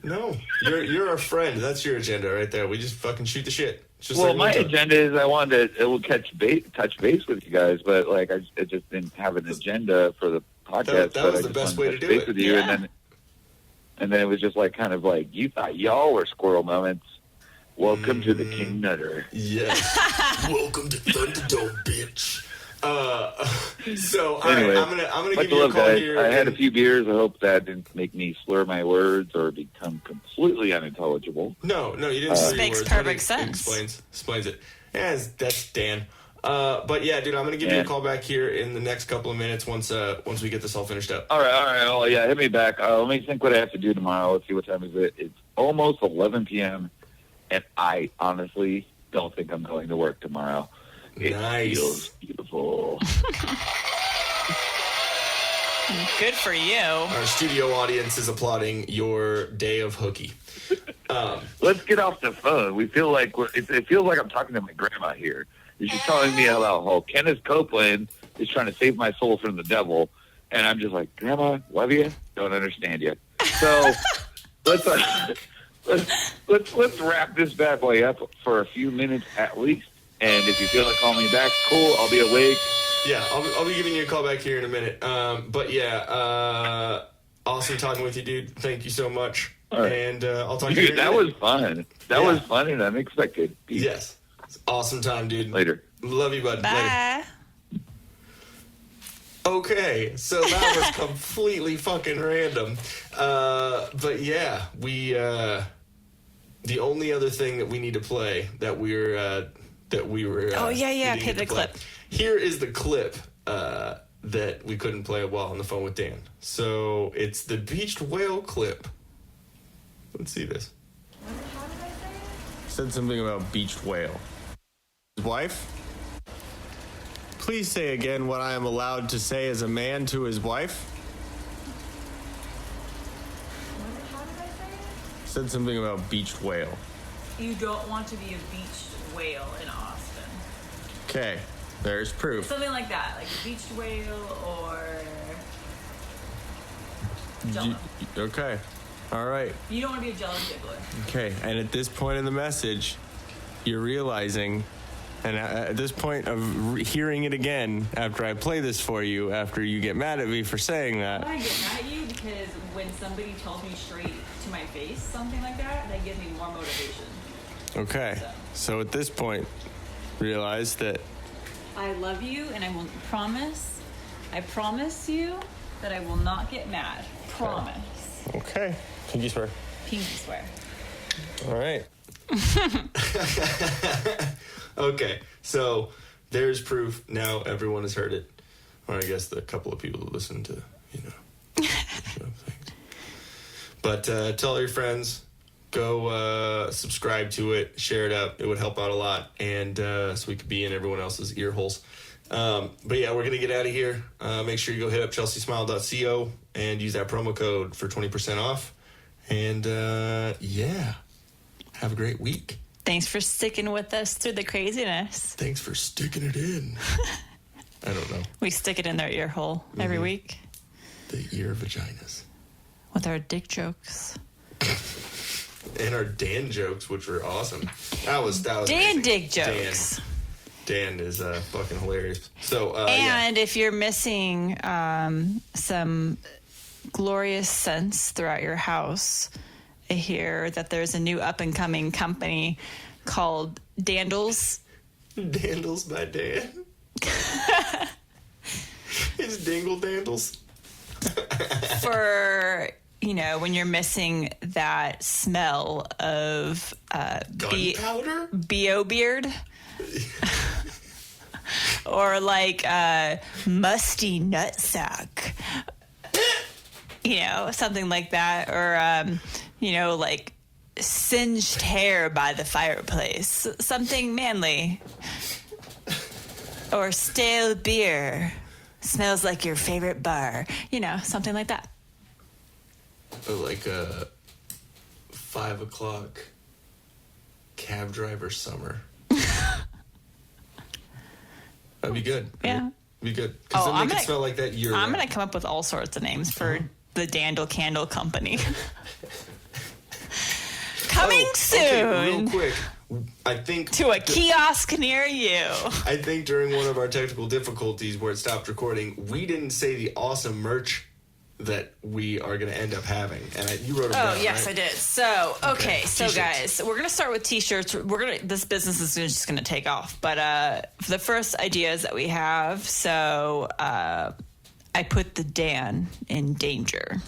No, you're our friend. That's your agenda right there. We just fucking shoot the shit. It's just Well, like my we do. agenda is I wanted to touch base with you guys, but like I just didn't have an agenda for the podcast. That but was I the just best wanted way to touch do base it. with you, Yeah. and then it was just like kind of like you thought y'all were squirrel moments. Welcome to the King Nutter. Yes. Welcome to Thunderdome, bitch. So all Anyway, right, I'm gonna much give you a love, call guys. here. I had a few beers. I hope that didn't make me slur my words or become completely unintelligible. No, you didn't say Makes words. perfect It sense. Explains it. Yeah, that's Dan. But yeah, dude, I'm gonna give you a call back here in the next couple of minutes once we get this all finished up. All right. Oh, yeah, hit me back. Let me think what I have to do tomorrow. Let's see what time is it. It's almost 11 p.m., and I honestly don't think I'm going to work tomorrow. It Nice. feels beautiful. Good for you. Our studio audience is applauding your day of hooky. Let's get off the phone. We feel like it feels like I'm talking to my grandma here. She's telling me about how Kenneth Copeland is trying to save my soul from the devil, and I'm just like, Grandma, love you, don't understand you. So let's wrap this bad boy up for a few minutes at least. And if you feel like calling me back, cool. I'll be awake. Yeah, I'll be giving you a call back here in a minute. But yeah, awesome talking with you, dude. Thank you so much. All right. And I'll talk to you. Dude, that was fun. That was fun and unexpected. Peace. Yes. It's awesome time, dude. Later. Love you, bud. Later. Bye. Okay, so that was completely fucking random. But yeah, we the only other thing that we need to play that we were Oh, yeah, needing play to the play. clip. Here is the clip that we couldn't play while on the phone with Dan. So it's the beached whale clip. Let's see this. Said something about beached whale. His wife? Please say again what I am allowed to say as a man to his wife. Said something about beached whale. You don't want to be a beached whale in Austin. Okay, there's proof. Something like that, like a beached whale or jello. Okay, all right. You don't want to be a jello jiggler. Okay, and at this point in the message, you're realizing, and at this point of hearing it again, after I play this for you, after you get mad at me for saying that. I get mad at you because when somebody tells me straight to my face something like that, that gives me more motivation. Okay, so at this point, realize that I love you, and I promise you that I will not get mad. Promise. okay, pinky swear. Pinky swear. All right. Okay, so there's proof. Now everyone has heard it, or I guess the couple of people who listen to things. But tell all your friends. Go subscribe to it, share it up. It would help out a lot, and so we could be in everyone else's ear holes. But yeah, we're gonna get out of here. Make sure you go hit up chelseasmile.co and use that promo code for 20% off. And yeah, have a great week. Thanks for sticking with us through the craziness. Thanks for sticking it in. I don't know. We stick it in their ear hole every week The ear vaginas. with our dick jokes. And our Dan jokes, which were awesome. That was Dan amazing. dick jokes. Dan is fucking hilarious. So And if you're missing some glorious scents throughout your house, I hear that there's a new up-and-coming company called Dandles. Dandles by Dan. It's Dingle Dandles. For, when you're missing that smell of Gunpowder? BO beard. Or like musty nutsack. Something like that. Or, like singed hair by the fireplace. Something manly. Or stale beer. Smells like your favorite bar. Something like that. Or like a 5 o'clock cab driver summer. That'd be good. Yeah. Be good. Because then they could smell like that year I'm round. going to come up with all sorts of names for the Dandle Candle Company. Coming soon. Okay, real quick. I think to a kiosk near you. I think during one of our technical difficulties where it stopped recording, we didn't say the awesome merch that we are going to end up having. And you wrote it down, yes, right? I did. So, okay, so T-shirts. guys, we're gonna start with t-shirts. This business is just gonna take off. But the first ideas that we have, so I put the Dan in danger.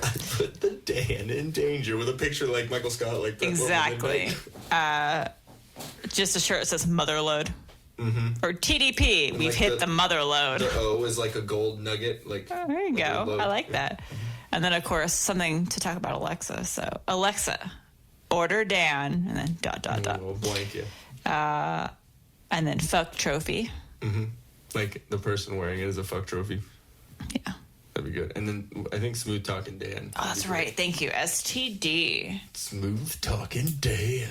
I put the Dan in danger with a picture like Michael Scott, like that Exactly. Just a shirt that says Motherload. Or TDP, we've like hit the Motherload. The O is like a gold nugget. Like, Oh, there you go. load. I like that. And then, of course, something to talk about Alexa. So, Alexa, order Dan, and then ... Oh, blank, yeah. And then fuck trophy. Like the person wearing it is a fuck trophy. Yeah. That'd be good. And then I think Smooth Talking Dan. Oh, that's right. Thank you. STD. Smooth Talking Dan.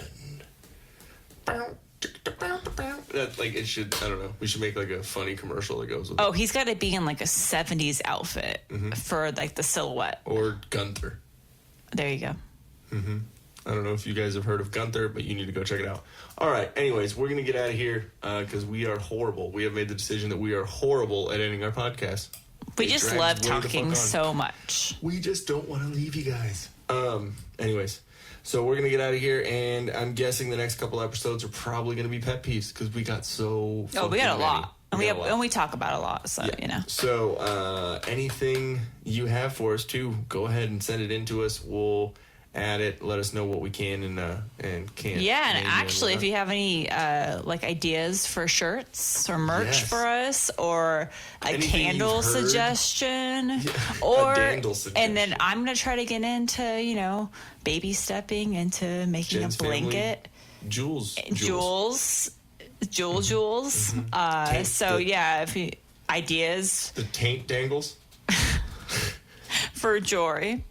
That, like, it should, I don't know. We should make like a funny commercial that goes with it. Oh, he's got to be in like a 70s outfit for like the silhouette. Or Gunther. There you go. I don't know if you guys have heard of Gunther, but you need to go check it out. All right. Anyways, we're going to get out of here because we are horrible. We have made the decision that we are horrible at ending our podcast. We It just drags love way the fuck talking on. so much. We just don't want to leave you guys. Anyways, so we're going to get out of here, and I'm guessing the next couple episodes are probably going to be pet peeves because we got so Oh, we got a fucking lot. And many. and we talk about a lot, so, you know. So anything you have for us too, go ahead and send it in to us. We'll add it. Let us know what we can and can't. Yeah, and name actually, if whatnot. you have any like ideas for shirts or merch Yes. for us, or a Anything candle you've heard. suggestion, a or dandle suggestion. and then I'm gonna try to get into baby stepping into making Jen's a blanket. Jules. Jules. Taint So the- yeah, if you ideas The taint dangles. for Jory,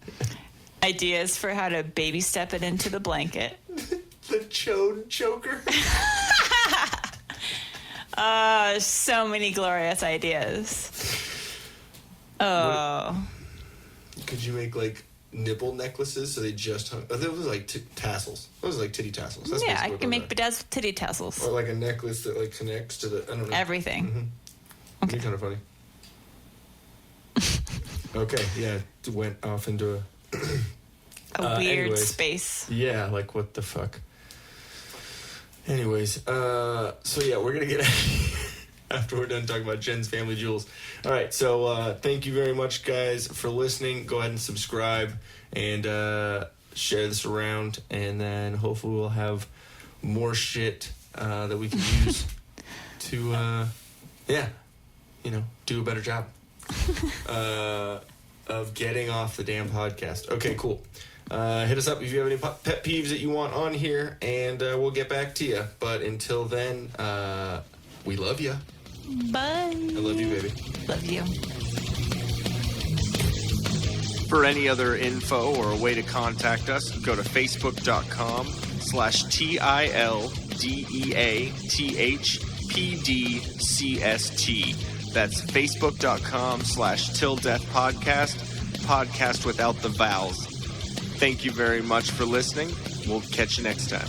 ideas for how to baby step it into the blanket. The chode choker. So many glorious ideas. Oh, Could you make like nipple necklaces so they just hung? Oh, that was like tassels. Those are like titty tassels. That's yeah, basically I what can those make bedazzled titty tassels. are. Or like a necklace that like connects to the. I don't know. Everything. It'd be kind of funny. Okay, yeah, it went off into A weird anyways. space. yeah, like what the fuck. Anyways, so yeah, we're gonna get out of here after we're done talking about Jen's family jewels. All right, so thank you very much, guys, for listening. Go ahead and subscribe and share this around, and then hopefully we'll have more shit that we can use to, do a better job of getting off the damn podcast. Okay, cool. Hit us up if you have any pet peeves that you want on here, and we'll get back to you. But until then, we love you. Bye. I love you, baby. Love you. For any other info or a way to contact us, go to facebook.com/TILDEATHPDCST. That's facebook.com/TillDeathPodcast, podcast without the vowels. Thank you very much for listening. We'll catch you next time.